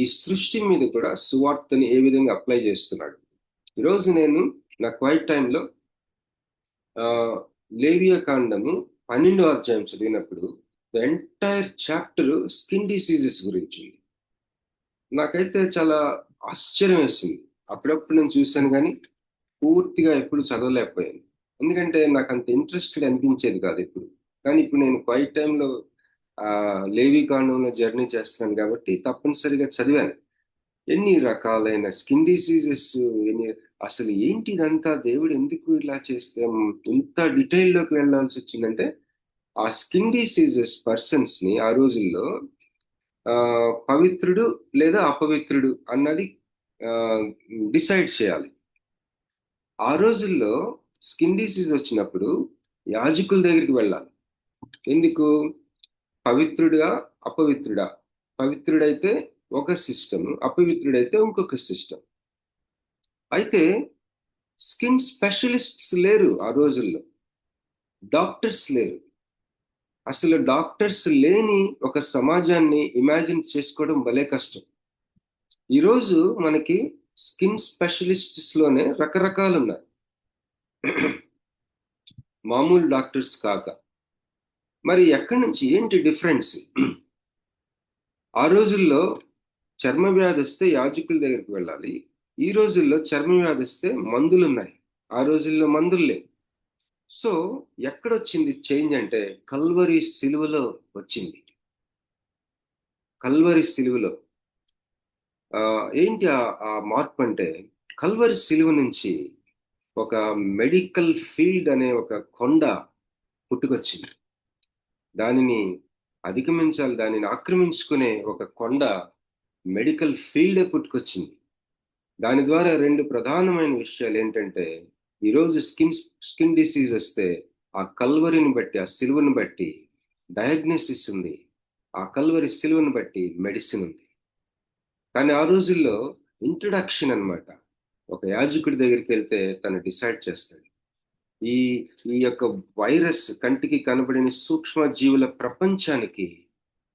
ఈ సృష్టి మీద కూడా సువార్తని ఏ విధంగా అప్లై చేస్తున్నాడు. ఈరోజు నేను నా క్వైట్ టైంలో లేవియా కాండము 12వ అధ్యాయం చదివినప్పుడు the entire chapter skin diseases గురించి నాకైతే చాలా ఆశ్చర్యం వేసింది. అప్పుడప్పుడు నేను చూశాను కానీ పూర్తిగా ఎప్పుడు చదవలేకపోయాను, ఎందుకంటే నాకు అంత ఇంట్రెస్టెడ్ అనిపించేది కాదు ఎప్పుడు. కానీ ఇప్పుడు నేను క్వైట్ టైంలో లేవి కాండంలో జర్నీ చేస్తున్నాను కాబట్టి తప్పనిసరిగా చదివాను. ఎన్ని రకాలైన స్కిన్ డిసీజెస్, అసలు ఏంటి ఇదంతా, దేవుడు ఎందుకు ఇలా చేస్తే ఇంత డీటెయిల్లోకి వెళ్ళాల్సి వచ్చిందంటే, ఆ స్కిన్ డిసీజెస్ పర్సన్స్ ని ఆ రోజుల్లో పవిత్రుడు లేదా అపవిత్రుడు అన్నది డిసైడ్ చేయాలి. ఆ రోజుల్లో స్కిన్ డిసీజ్ వచ్చినప్పుడు యాజకుల దగ్గరికి వెళ్ళాలి. ఎందుకు? పవిత్రుడా అపవిత్రుడా? పవిత్రుడైతే ఒక సిస్టమ్, అపవిత్రుడైతే ఇంకొక సిస్టమ్. అయితే స్కిన్ స్పెషలిస్ట్స్ లేరు ఆ రోజుల్లో, డాక్టర్స్ లేరు. అసలు డాక్టర్స్ లేని ఒక సమాజాన్ని ఇమాజిన్ చేసుకోవడం భలే కష్టం. ఈరోజు మనకి స్కిన్ స్పెషలిస్ట్స్ లోనే రకరకాలు ఉన్నాయి, మామూలు డాక్టర్స్ కాక. మరి ఎక్కడి నుంచి ఏంటి డిఫరెన్స్? ఆ రోజుల్లో చర్మ వ్యాధి వస్తే యాజకుల దగ్గరికి వెళ్ళాలి. ఈ రోజుల్లో చర్మ వ్యాధి వస్తే మందులు ఉన్నాయి, ఆ రోజుల్లో మందులు లేవు. సో ఎక్కడొచ్చింది చేంజ్ అంటే కల్వరి సిలువలో వచ్చింది. కల్వరి సిలువలో ఏంటి ఆ మార్పు అంటే, కల్వరి సిలువ నుంచి ఒక మెడికల్ ఫీల్డ్ అనే ఒక కొండ పుట్టుకొచ్చింది. దానిని అధిగమించాలి, దానిని ఆక్రమించుకునే ఒక కొండ మెడికల్ ఫీల్డే పుట్టుకొచ్చింది. దాని ద్వారా రెండు ప్రధానమైన విషయాలు ఏంటంటే, ఈరోజు స్కిన్ డిసీజ్ వస్తే ఆ కల్వరిని బట్టి, ఆ సిలువను బట్టి డయాగ్నోసిస్ ఉంది, ఆ కల్వరి సిలువను బట్టి మెడిసిన్ ఉంది. కానీ ఆ రోజుల్లో ఇంట్రడక్షన్ అన్నమాట. ఒక యాజకుడి దగ్గరికి వెళ్తే తను డిసైడ్ చేస్తాడు. ఈ యొక్క వైరస్, కంటికి కనబడిన సూక్ష్మ జీవుల ప్రపంచానికి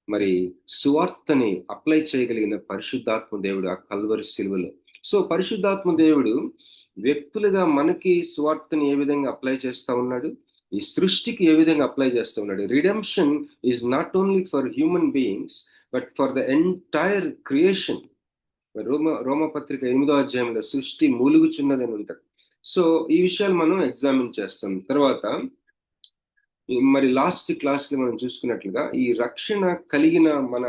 మరి సువార్తని అప్లై చేయగలిగిన పరిశుద్ధాత్మ దేవుడు ఆ కల్వరి సిలువలో. సో పరిశుద్ధాత్మ దేవుడు వ్యక్తులుగా మనకి సువార్తని ఏ విధంగా అప్లై చేస్తా ఉన్నాడు, ఈ సృష్టికి ఏ విధంగా అప్లై చేస్తా ఉన్నాడు. Redemption is not only for human beings but for the entire creation. రోమపత్రిక 8వ అధ్యాయంలో సృష్టి మూలుగుచున్నదని ఉంటుంది. సో ఈ విషయాలు మనం ఎగ్జామిన్ చేస్తాం. తర్వాత మరి లాస్ట్ క్లాస్లో మనం చూసుకున్నట్లుగా ఈ రక్షణ కలిగిన మన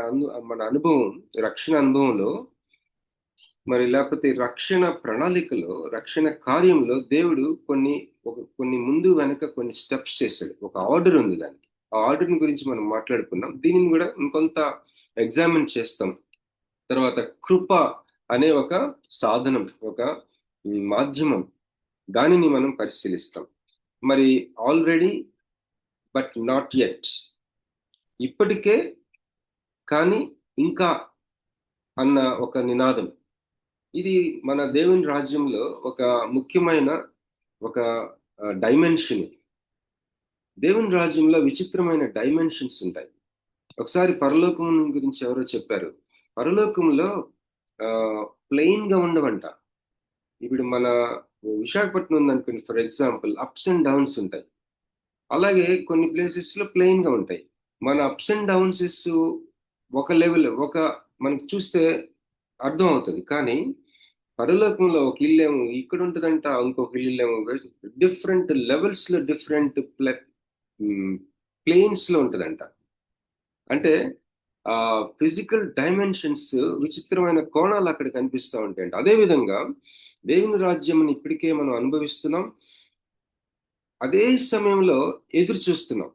అనుభవం, రక్షణ అనుభవంలో మరి లేకపోతే రక్షణ ప్రణాళికలో, రక్షణ కార్యంలో దేవుడు కొన్ని ముందు వెనక కొన్ని స్టెప్స్ చేశాడు. ఒక ఆర్డర్ ఉంది దానికి. ఆ ఆర్డర్ గురించి మనం మాట్లాడుకున్నాం. దీనిని కూడా ఇంకొంత ఎగ్జామిన్ చేస్తాం. తర్వాత కృప అనే ఒక సాధనం, ఒక మాధ్యమం, దానిని మనం పరిశీలిస్తాం. మరి ఆల్రెడీ బట్ నాట్ యెట్, ఇప్పటికే కానీ ఇంకా అన్న ఒక నినాదం. ఇది మన దేవుని రాజ్యంలో ఒక ముఖ్యమైన ఒక డైమెన్షన్. దేవుని రాజ్యంలో విచిత్రమైన డైమెన్షన్స్ ఉంటాయి. ఒకసారి పరలోకం గురించి ఎవరో చెప్పారు. పరలోకంలో ప్లెయిన్ గా ఉండవంట. ఇప్పుడు మన విశాఖపట్నం ఉందనుకోండి, for example, ups and downs ఉంటాయి. అలాగే కొన్ని ప్లేసెస్ లో ప్లెయిన్ గా ఉంటాయి. మన అప్స్ అండ్ డౌన్సెస్ ఒక లెవెల్, మనకి చూస్తే అర్థం అవుతుంది. కానీ పరలోకంలో ఒక ఇల్లేమో ఇక్కడ ఉంటుందంట, ఇంకొక ఇల్లేమో డిఫరెంట్ లెవెల్స్ లో, డిఫరెంట్ ప్లేన్స్ లో ఉంటుందంట. అంటే ఫిజికల్ డైమెన్షన్స్, విచిత్రమైన కోణాలు అక్కడ కనిపిస్తూ ఉంటాయంట. అదేవిధంగా దేవుని రాజ్యం ఇప్పటికే మనం అనుభవిస్తున్నాం, అదే సమయంలో ఎదురు చూస్తున్నాం.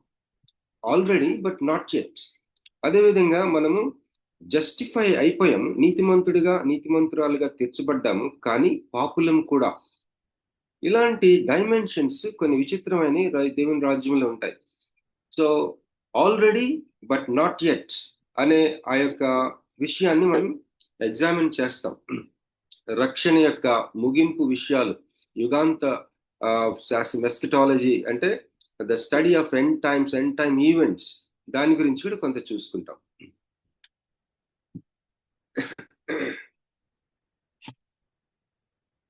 Already but not yet. అదేవిధంగా మనము జస్టిఫై అయిపోయాము, నీతిమంతురాలుగా తీర్చబడ్డాము, కానీ పాపులం కూడా. ఇలాంటి డైమెన్షన్స్ కొన్ని విచిత్రమైన దేవుని రాజ్యంలో ఉంటాయి. So already but not yet అనే ఆ యొక్క విషయాన్ని మనం ఎగ్జామిన్ చేస్తాం. రక్షణ యొక్క ముగింపు విషయాలు, యుగాంత ఎస్కటాలజీ అంటే the study of end time events, దాని గురించి కూడా కొంత చూసుకుంటాం.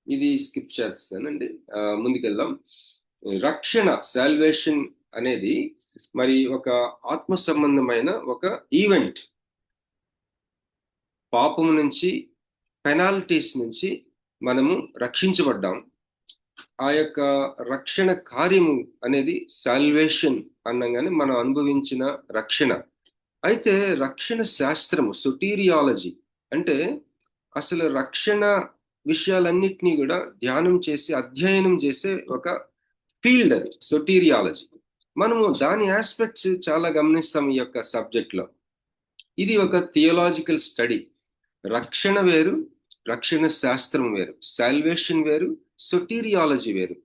ఇది స్కిప్ చేస్తానండి, ముందుకెళ్దాం. రక్షణ, సాల్వేషన్ అనేది మరి ఒక ఆత్మ సంబంధమైన ఒక ఈవెంట్. పాపము నుంచి, పెనాల్టీస్ నుంచి మనము రక్షించబడ్డాం. ఆ యొక్క రక్షణ కార్యము అనేది సాల్వేషన్ అనగానే మనం అనుభవించిన రక్షణ. అయితే రక్షణ శాస్త్రము, సొటీరియాలజీ అంటే అసలు రక్షణ విషయాలన్నిటినీ కూడా ధ్యానం చేసి అధ్యయనం చేసే ఒక ఫీల్డ్ అది సొటీరియాలజీ. మనము దాని ఆస్పెక్ట్స్ చాలా గమనిస్తాం ఈ యొక్క సబ్జెక్ట్ లో. ఇది ఒక థియోలాజికల్ స్టడీ. రక్షణ వేరు, రక్షణ శాస్త్రం వేరు. సాల్వేషన్ వేరు, సొటీరియాలజీ వేరు.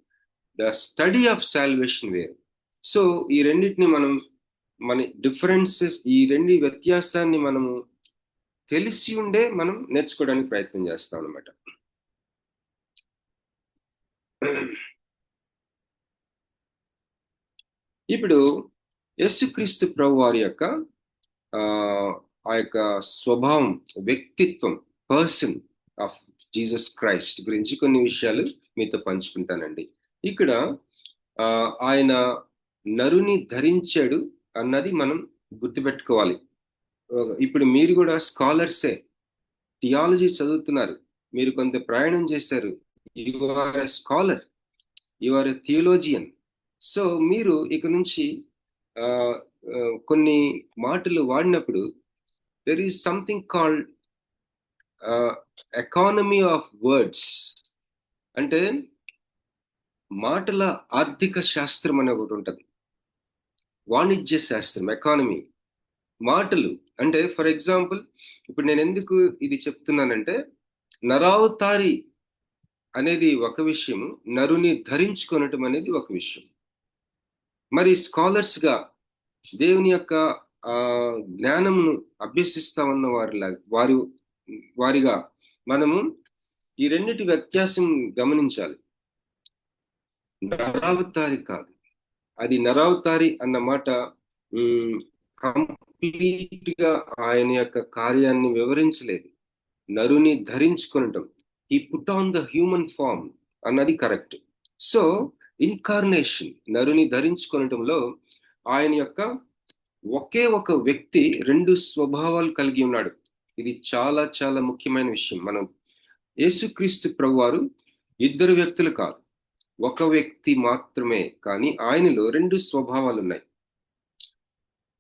ద స్టడీ ఆఫ్ సాల్వేషన్ వేరు. సో ఈ రెండింటిని మనం మన డిఫరెన్సెస్, ఈ రెండు వ్యత్యాసాన్ని మనము తెలిసి ఉండే మనం నేర్చుకోవడానికి ప్రయత్నం చేస్తాం అన్నమాట. ఇప్పుడు యేసుక్రీస్తు ప్రభు వారి యొక్క ఆ యొక్క స్వభావం, వ్యక్తిత్వం, పర్సన్ ఆఫ్ జీసస్ క్రైస్ట్ గురించి కొన్ని విషయాలు మీతో పంచుకుంటానండి. ఇక్కడ ఆయన నరుని ధరించాడు అన్నది మనం గుర్తుపెట్టుకోవాలి. ఇప్పుడు మీరు కూడా స్కాలర్సే, థియాలజీ చదువుతున్నారు, మీరు కొంత ప్రయాణం చేశారు, you are a scholar, you are a theologian. So మీరు ఇక నుంచి కొన్ని మాటలు వాడినప్పుడు there is something called economy of words. అంటే మాటల ఆర్థిక శాస్త్రం అనే ఒకటి ఉంటుంది, వాణిజ్య శాస్త్రం, ఎకానమీ. మాటలు అంటే ఫర్ ఎగ్జాంపుల్ ఇప్పుడు నేను ఎందుకు ఇది చెప్తున్నానంటే, నరావతారి అనేది ఒక విషయం, నరుని ధరించుకొనటం అనేది ఒక విషయం. మరి స్కాలర్స్ గా దేవుని యొక్క జ్ఞానమును అభ్యసిస్తా ఉన్న వారిగా మనము ఈ రెండిటి వ్యత్యాసం గమనించాలి. నరావతారి కాదు, అది నరావతారి అన్న మాట కంప్లీట్ గా ఆయన యొక్క కార్యాన్ని వివరించలేదు. నరుని ధరించుకొనటం, he put on the human form అన్నది కరెక్ట్. సో ఇన్కార్నేషన్, నరుని ధరించుకొనటంలో ఆయన యొక్క ఒకే ఒక వ్యక్తి రెండు స్వభావాలు కలిగి ఉన్నాడు. ఇది చాలా చాలా ముఖ్యమైన విషయం. మనం యేసుక్రీస్తు ప్రభువారు ఇద్దరు వ్యక్తులు కాదు, ఒక వ్యక్తి మాత్రమే, కానీ ఆయనలో రెండు స్వభావాలు ఉన్నాయి.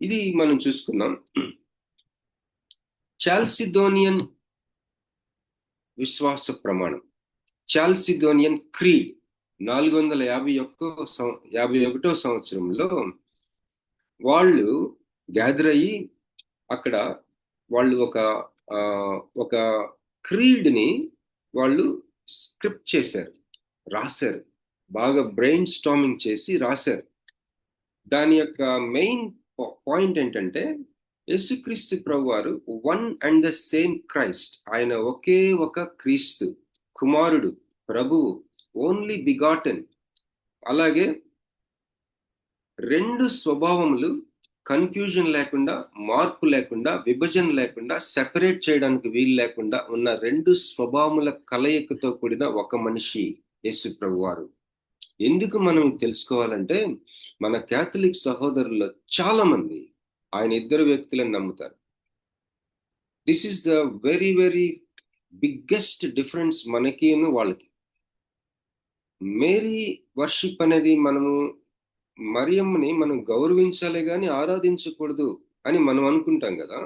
ఇది మనం చూసుకుందాం. చాల్సిదోనియన్ విశ్వాస ప్రమాణం, చాల్సిదోనియన్ క్రీడ్ 451వ సంవత్సరంలో వాళ్ళు గ్యాదర్ అయ్యి అక్కడ వాళ్ళు ఒక క్రీడ్ని వాళ్ళు స్క్రిప్ట్ చేశారు, రాశారు, బాగా బ్రెయిన్ స్టార్మింగ్ చేసి రాశారు. దాని యొక్క మెయిన్ పాయింట్ ఏంటంటే, యేసుక్రీస్తు ప్రభువారు one and the same Christ, ఆయన ఒకే ఒక క్రీస్తు, కుమారుడు, ప్రభువు, ఓన్లీ బిగాటెన్. అలాగే రెండు స్వభావములు కన్ఫ్యూజన్ లేకుండా, మార్పు లేకుండా, విభజన లేకుండా, సెపరేట్ చేయడానికి వీలు లేకుండా ఉన్న రెండు స్వభావముల కలయికతో కూడిన ఒక మనిషి యేసు ప్రభువారు. ఎందుకు మనం తెలుసుకోవాలంటే, మన క్యాథలిక్ సహోదరుల్లో చాలా మంది ఆయన ఇద్దరు వ్యక్తులను నమ్ముతారు. This is the very very biggest difference మనకిను వాళ్ళకి. మేరీ వర్షిప్ అనేది, మనము మరియమ్మని మనం గౌరవించాలి కానీ ఆరాధించకూడదు అని మనం అనుకుంటాం కదా.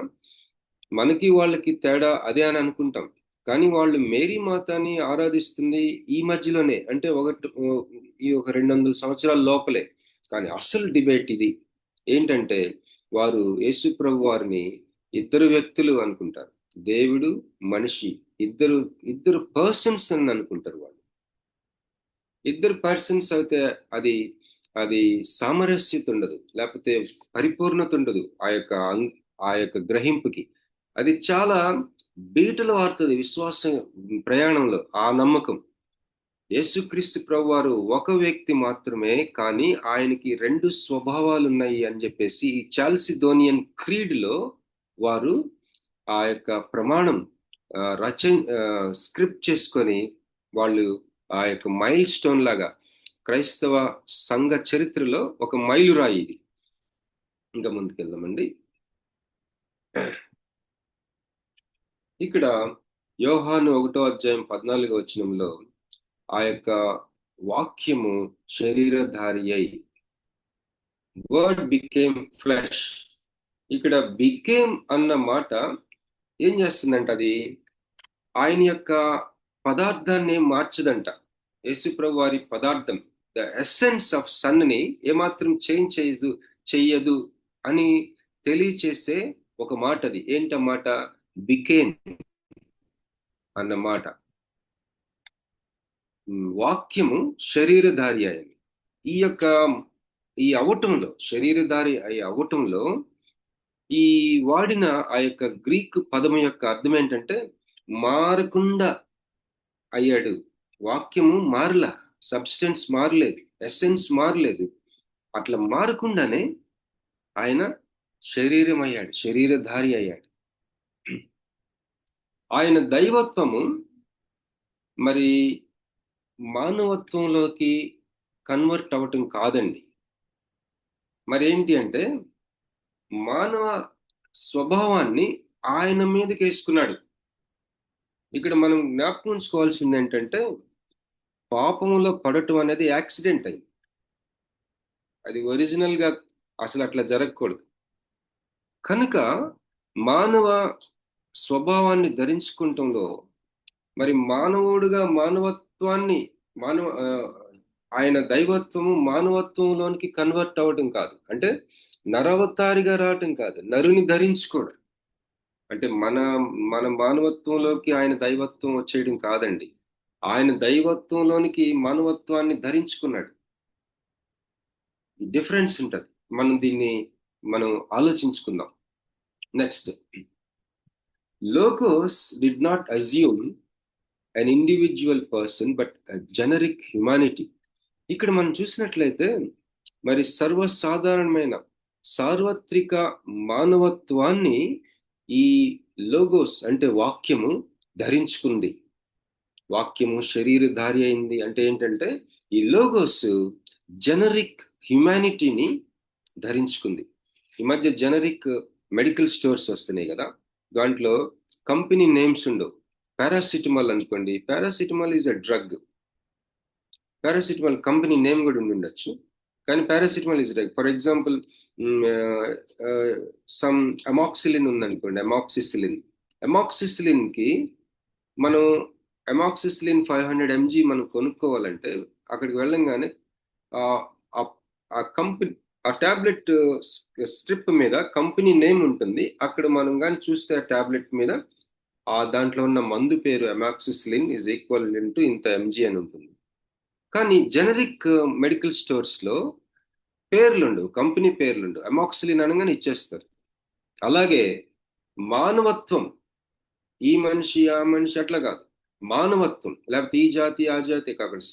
మనకి వాళ్ళకి తేడా అదే అని అనుకుంటాం. కానీ వాళ్ళు మేరీ మాతని ఆరాధిస్తుంది ఈ మధ్యలోనే, అంటే ఈ 200 సంవత్సరాల లోపలే. కానీ అసలు డిబేట్ ఇది ఏంటంటే, వారు యేసు ప్రభు వారిని ఇద్దరు వ్యక్తులు అనుకుంటారు. దేవుడు మనిషి ఇద్దరు పర్సన్స్ అని అనుకుంటారు వాళ్ళు. ఇద్దరు పర్సన్స్ అయితే అది అది సామరస్యత ఉండదు, లేకపోతే పరిపూర్ణత ఉండదు ఆ యొక్క గ్రహింపుకి. అది చాలా బీటలు వారుతుంది విశ్వాస ప్రయాణంలో. ఆ నమ్మకం, యేసుక్రీస్తు ప్రభువారు ఒక వ్యక్తి మాత్రమే, కానీ ఆయనకి 2 స్వభావాలు ఉన్నాయి అని చెప్పేసి ఈ చాల్సిడోనియన్ క్రీడ్ లో వారు ఆ యొక్క ప్రమాణం స్క్రిప్ట్ చేసుకొని వాళ్ళు ఆ యొక్క మైల్ స్టోన్ లాగా క్రైస్తవ సంఘ చరిత్రలో ఒక మైలురాయి ఇది. ఇంకా ముందుకెళ్దామండి. ఇక్కడ యోహాను 1:14 ఆ యొక్క వాక్యము శరీరధారి అయి, వర్డ్ బికేమ్ ఫ్లెష్. ఇక్కడ బికేమ్ అన్న మాట ఏం చేస్తుందంట? అది ఆయన యొక్క పదార్థాన్ని మార్చదంట. యేసుప్రభు వారి పదార్థం, ద ఎసెన్స్ ఆఫ్ సన్ ని ఏమాత్రం చేంజ్ చెయ్యదు అని తెలియచేసే ఒక మాట. అది ఏంటన్నమాట? బికేమ్ అన్న మాట. వాక్యము శరీరధారి అయ్యింది. ఈ అవటంలో, శరీరధారి అయ్యే అవటంలో ఈ వాడిన ఆ యొక్క గ్రీక్ పదం యొక్క అర్థం ఏంటంటే మారకుండా అయ్యాడు. వాక్యము మారలా, సబ్స్టెన్స్ మారలేదు, ఎసెన్స్ మారలేదు. అట్లా మారకుండానే ఆయన శరీరం అయ్యాడు, శరీరధారి అయ్యాడు. ఆయన దైవత్వము మరి మానవత్వంలోకి కన్వర్ట్ అవ్వటం కాదండి. మరేంటి అంటే మానవ స్వభావాన్ని ఆయన మీదకి వేసుకున్నాడు. ఇక్కడ మనం జ్ఞాపకం ఉంచుకోవాల్సింది ఏంటంటే పాపములో పడటం అనేది యాక్సిడెంట్ అయింది. అది ఒరిజినల్ గా అసలు అట్లా జరగకూడదు. కనుక మానవ స్వభావాన్ని ధరించుకుంటంలో మరి మానవుడుగా మానవత్వాన్ని ఆయన దైవత్వము మానవత్వంలోనికి కన్వర్ట్ అవ్వటం కాదు. అంటే నరవతారిగా రావటం కాదు, నరుని ధరించుకోవడం. అంటే మన మానవత్వంలోకి ఆయన దైవత్వం వచ్చేయడం కాదండి. ఆయన దైవత్వంలోనికి మానవత్వాన్ని ధరించుకున్నాడు. డిఫరెన్స్ ఉంటుంది. మనం ఆలోచించుకుందాం. Next, logos did not assume an individual person but a generic humanity. ఇక్కడ మనం చూసినట్లయితే మరి సర్వసాధారణమైన సార్వత్రిక మానవత్వాన్ని ఈ లోగోస్ అంటే వాక్యము ధరించుకుంది. వాక్యము శరీరధారి అయింది అంటే ఏంటంటే ఈ లోగోస్ జెనరిక్ హ్యుమానిటీని ధరించుకుంది. ఈ మధ్య జెనరిక్ మెడికల్ స్టోర్స్ వస్తున్నాయి కదా, దాంట్లో కంపెనీ నేమ్స్ ఉండవు. పారాసిటమాల్ అనుకోండి, paracetamol is a drug. Paracetamol company name కూడా ఉండొచ్చు, కానీ paracetamol is drug. For example some amoxicillin ఉందనుకోండి, అమాక్సిసిలిన్ కి మనం అమాక్సిసిలిన్ 500 mg మనం కొనుక్కోవాలంటే అక్కడికి వెళ్ళంగానే ఆ కంపెనీ ఆ టాబ్లెట్ స్ట్రిప్ మీద కంపెనీ నేమ్ ఉంటుంది. అక్కడ మనం కానీ చూస్తే ఆ టాబ్లెట్ మీద దాంట్లో ఉన్న మందు పేరు అమాక్సిసిలిన్ ఈజ్ ఈక్వల్ టు ఇంత mg అని ఉంటుంది. కానీ జెనరిక్ మెడికల్ స్టోర్స్ లో పేర్లుండవు, కంపెనీ పేర్లుండవు. అమాక్సిలిన్ అనగానే ఇచ్చేస్తారు. అలాగే మానవత్వం, ఈ మనిషి ఆ మనిషి అట్లా కాదు, మానవత్వం లేకపోతే ఈ జాతి ఆ జాతి కాకుండా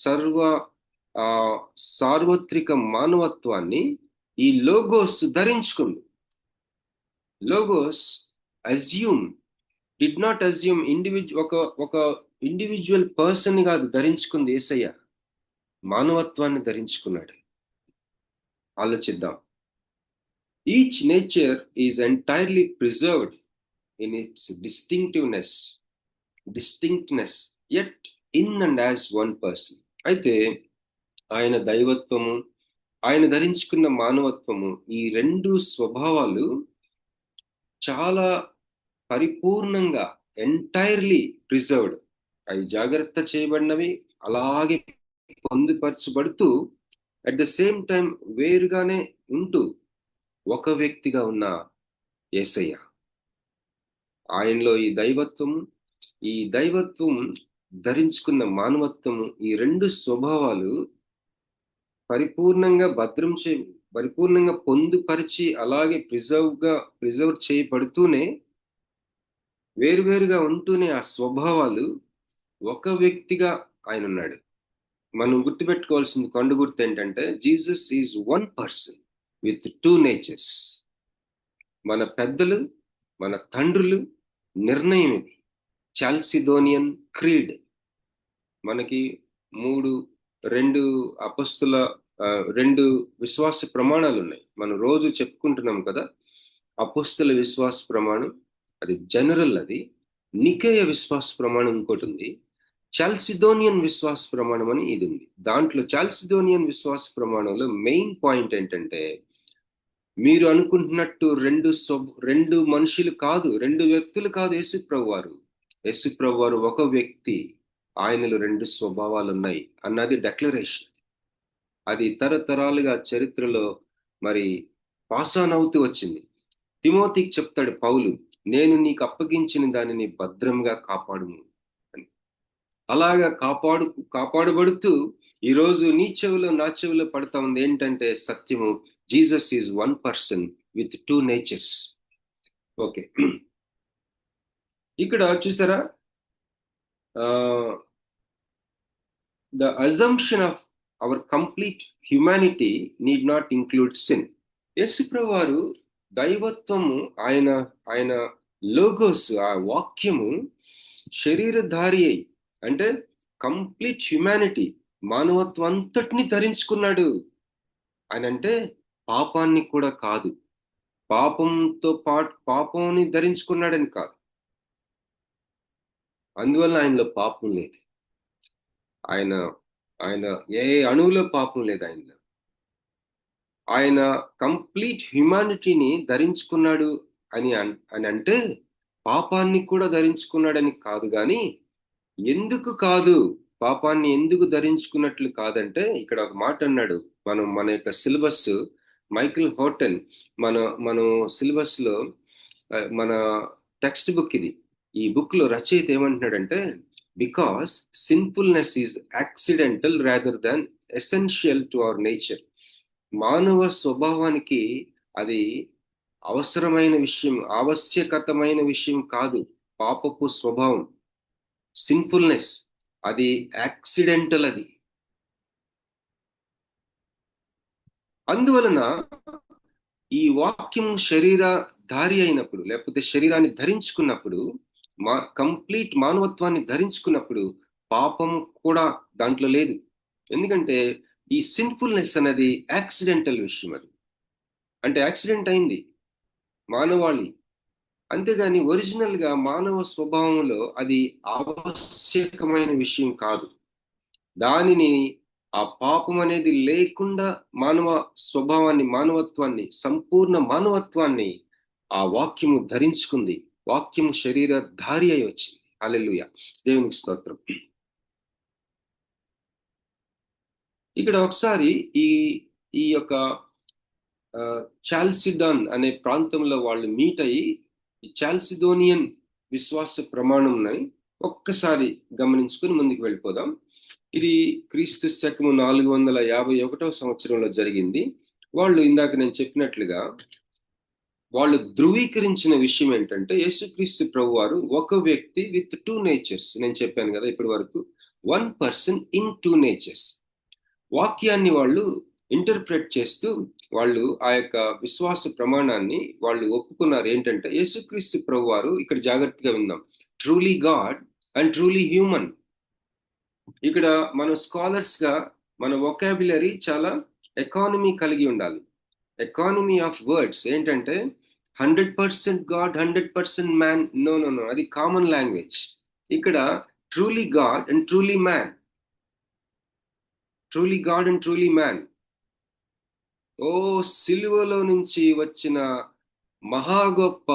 సార్వత్రిక మానవత్వాన్ని ఈ లోగోస్ ధరించుకుంది. లోగోస్ డిడ్ నాట్ అజ్యూమ్ ఒక ఇండివిజువల్ పర్సన్ కాదు ధరించుకుంది. యేసయ్య మానవత్వాన్ని ధరించుకున్నాడు. ఆలోచిద్దాం. Each nature is entirely preserved in its distinctness yet in and as one person. అయితే ఆయన దైవత్వము, ఆయన ధరించుకున్న మానవత్వము, ఈ 2 స్వభావాలు చాలా పరిపూర్ణంగా ఎంటైర్లీ ప్రిజర్వ్డ్, అవి జాగ్రత్త చేయబడినవి, అలాగే పొందుపరచబడుతూ అట్ ద సేమ్ టైం వేరుగానే ఉంటూ ఒక వ్యక్తిగా ఉన్న యేసయ్య. ఆయనలో ఈ దైవత్వం ధరించుకున్న మానవత్వము, ఈ రెండు స్వభావాలు పరిపూర్ణంగా పొందుపరిచి అలాగే ప్రిజర్వ్ చేయబడుతూనే వేరువేరుగా ఉంటూనే ఆ స్వభావాలు ఒక వ్యక్తిగా ఆయన ఉన్నాడు. మనం గుర్తుపెట్టుకోవాల్సింది కొండ గుర్తు ఏంటంటే Jesus is one person with two natures. మన పెద్దలు, మన తండ్రులు నిర్ణయం ఇది. చాల్సిదోనియన్ క్రీడ్ మనకి రెండు విశ్వాస ప్రమాణాలు ఉన్నాయి. మనం రోజు చెప్పుకుంటున్నాం కదా. అపోస్తల విశ్వాస ప్రమాణం అది జనరల్, అది నికేయ విశ్వాస ప్రమాణం ఇంకోటి ఉంది. చాల్సిదోనియన్ విశ్వాస ప్రమాణం అని ఇది ఉంది. దాంట్లో చాల్సిదోనియన్ విశ్వాస ప్రమాణంలో మెయిన్ పాయింట్ ఏంటంటే, మీరు అనుకుంటున్నట్టు రెండు మనుషులు కాదు, రెండు వ్యక్తులు కాదు యేసుప్రభు వారు ఒక వ్యక్తి, ఆయనలో రెండు స్వభావాలు ఉన్నాయి అన్నది డెక్లరేషన్. అది తరతరాలుగా చరిత్రలో మరి పాస్ ఆన్ అవుతూ వచ్చింది. తిమోతికి చెప్తాడు పౌలు, నేను నీకు అప్పగించిన దానిని భద్రంగా కాపాడుము అని. అలాగా కాపాడబడుతూ ఈరోజు నీ చెవిలో నా చెవిలో పడతా ఉంది ఏంటంటే సత్యము, Jesus is one person with two natures. Okay, ఇక్కడ చూసారా, the assumption of our complete humanity need not include sin. యేసుప్రభు వారు దైవత్వము, ఆయన లోగోస్, ఆ వాక్యము శరీరధారి అయి, అంటే కంప్లీట్ హ్యుమానిటీ, మానవత్వం అంతటిని ధరించుకున్నాడు. ఆయన అంటే పాపాన్ని కూడా కాదు, పాపంతో పాటు పాపాన్ని ధరించుకున్నాడని కాదు. అందువల్ల ఆయనలో పాపం లేదు. ఆయన ఏ అణువులో పాపం లేదు ఆయనలో. ఆయన కంప్లీట్ హ్యుమానిటీని ధరించుకున్నాడు అని అంటే పాపాన్ని కూడా ధరించుకున్నాడని కాదు. కానీ ఎందుకు కాదు, పాపాన్ని ఎందుకు ధరించుకున్నట్లు కాదంటే, ఇక్కడ ఒక మాట అన్నాడు. మన యొక్క సిలబస్, మైకిల్ హోటన్ మన సిలబస్ లో మన టెక్స్ట్ బుక్ ఇది. ఈ బుక్ లో రచయిత ఏమంటున్నాడంటే, because sinfulness is accidental rather than essential to our nature. మానవ స్వభావానికి అది అవసరమైన విషయం, ఆవశ్యకతమైన విషయం కాదు. పాపపు స్వభావం, సిన్ఫుల్నెస్, అది యాక్సిడెంటల్. అది అందువలన ఈ వాక్యం శరీరధారి అయినప్పుడు, లేకపోతే శరీరాన్ని ధరించుకున్నప్పుడు, కంప్లీట్ మానవత్వాన్ని ధరించుకున్నప్పుడు పాపం కూడా దాంట్లో లేదు. ఎందుకంటే ఈ సిన్ఫుల్నెస్ అనేది యాక్సిడెంటల్ విషయం. అది అంటే యాక్సిడెంట్ అయింది మానవాళి, అంతేగాని ఒరిజినల్ గా మానవ స్వభావంలో అది ఆవశ్యకమైన విషయం కాదు. దానిని, ఆ పాపం అనేది లేకుండా మానవ స్వభావాన్ని, మానవత్వాన్ని, సంపూర్ణ మానవత్వాన్ని ఆ వాక్యము ధరించుకుంది. వాక్యము శరీరధారి అయి వచ్చింది. హల్లెలూయా, దేవునికి స్తోత్రం. ఇక్కడ ఒకసారి ఈ యొక్క చాల్సిడాన్ అనే ప్రాంతంలో వాళ్ళు మీట్ అయ్యి ఈ చాల్సిడోనియన్ విశ్వాస ప్రమాణంని ఒక్కసారి గమనించుకుని ముందుకు వెళ్ళిపోదాం. ఇది క్రీస్తు శకము 451 సంవత్సరంలో జరిగింది. వాళ్ళు ఇందాక నేను చెప్పినట్లుగా వాళ్ళు ధృవీకరించిన విషయం ఏంటంటే, యేసుక్రీస్తు ప్రభు వారు ఒక వ్యక్తి విత్ టూ నేచర్స్. నేను చెప్పాను కదా ఇప్పటి వరకు, one person in two natures. వాక్యాన్ని వాళ్ళు ఇంటర్ప్రెట్ చేస్తూ వాళ్ళు ఆ యొక్క విశ్వాస ప్రమాణాన్ని వాళ్ళు ఒప్పుకున్నారు. ఏంటంటే యేసుక్రీస్తు ప్రభు వారు, ఇక్కడ జాగ్రత్తగా విందాం, truly God and truly human. ఇక్కడ మన స్కాలర్స్ గా మన వొకాబులరీ చాలా ఎకానమీ కలిగి ఉండాలి. ఎకానమీ ఆఫ్ వర్డ్స్ ఏంటంటే 100% గాడ్ 100% మ్యాన్. నో, అది కామన్ లాంగ్వేజ్. ఇక్కడ truly God and truly man, truly God and truly man. ఓ సిలువలో నుంచి వచ్చిన మహా గొప్ప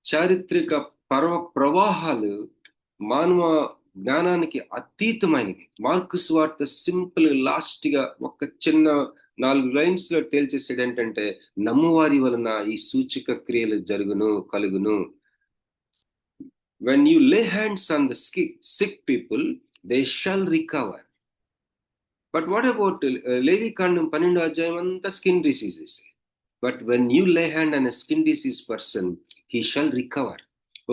చారిత్రక ప్రవాహాలు మానవ జ్ఞానానికి అతీతమైనవి. మార్కు సువార్త సింపుల్ లాస్ట్ గా ఒక చిన్న 4 లైన్స్ లో తేల్చేసాడు ఏంటంటే, నమ్మువారి వలన ఈ సూచక క్రియలు కలుగును. when you lay hands on the sick people, they shall recover. But what about Levikandam 12వ అధ్యాయం అంతా skin diseases. But when you lay hand on a skin disease person, he shall recover.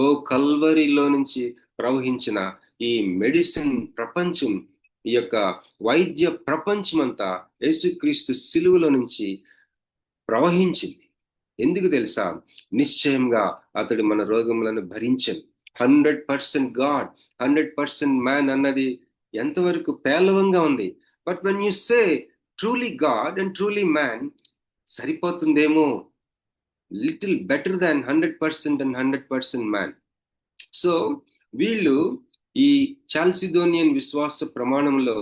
ఓ కల్వరిలో నుంచి ప్రవహించిన ఈ మెడిసిన్ ప్రపంచం, ఈ యొక్క వైద్య ప్రపంచం అంతా యేసుక్రీస్తు సిలువలో నుంచి ప్రవహించింది. ఎందుకు తెలుసా? నిశ్చయంగా అతడు మన రోగములను భరించను. 100% గాడ్, 100% మ్యాన్ అన్నది ఎంతవరకు పేలవంగా ఉంది. But when you say truly God and truly man, సరిపోతుందేమో, little better than 100% and 100% man. So వీళ్ళు ఈ చాల్సిదోనియన్ విశ్వాస ప్రమాణంలో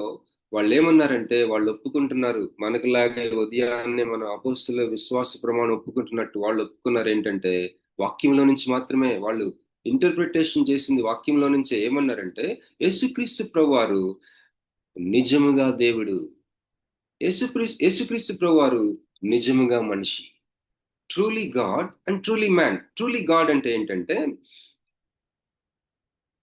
వాళ్ళు ఏమన్నారంటే, వాళ్ళు ఒప్పుకుంటున్నారు మనకులాగే ఉదయాన్నే మన అపోస్తుల విశ్వాస ప్రమాణం ఒప్పుకుంటున్నట్టు వాళ్ళు ఒప్పుకున్నారు. ఏంటంటే వాక్యంలో నుంచి మాత్రమే వాళ్ళు ఇంటర్ప్రిటేషన్ చేసింది, వాక్యంలో నుంచే. ఏమన్నారంటే యేసుక్రీస్తు ప్రభువారు నిజముగా దేవుడు, యేసుక్రీస్తు ప్రభువారు నిజముగా మనిషి. Truly God and truly man. Truly God అంటే ఏంటంటే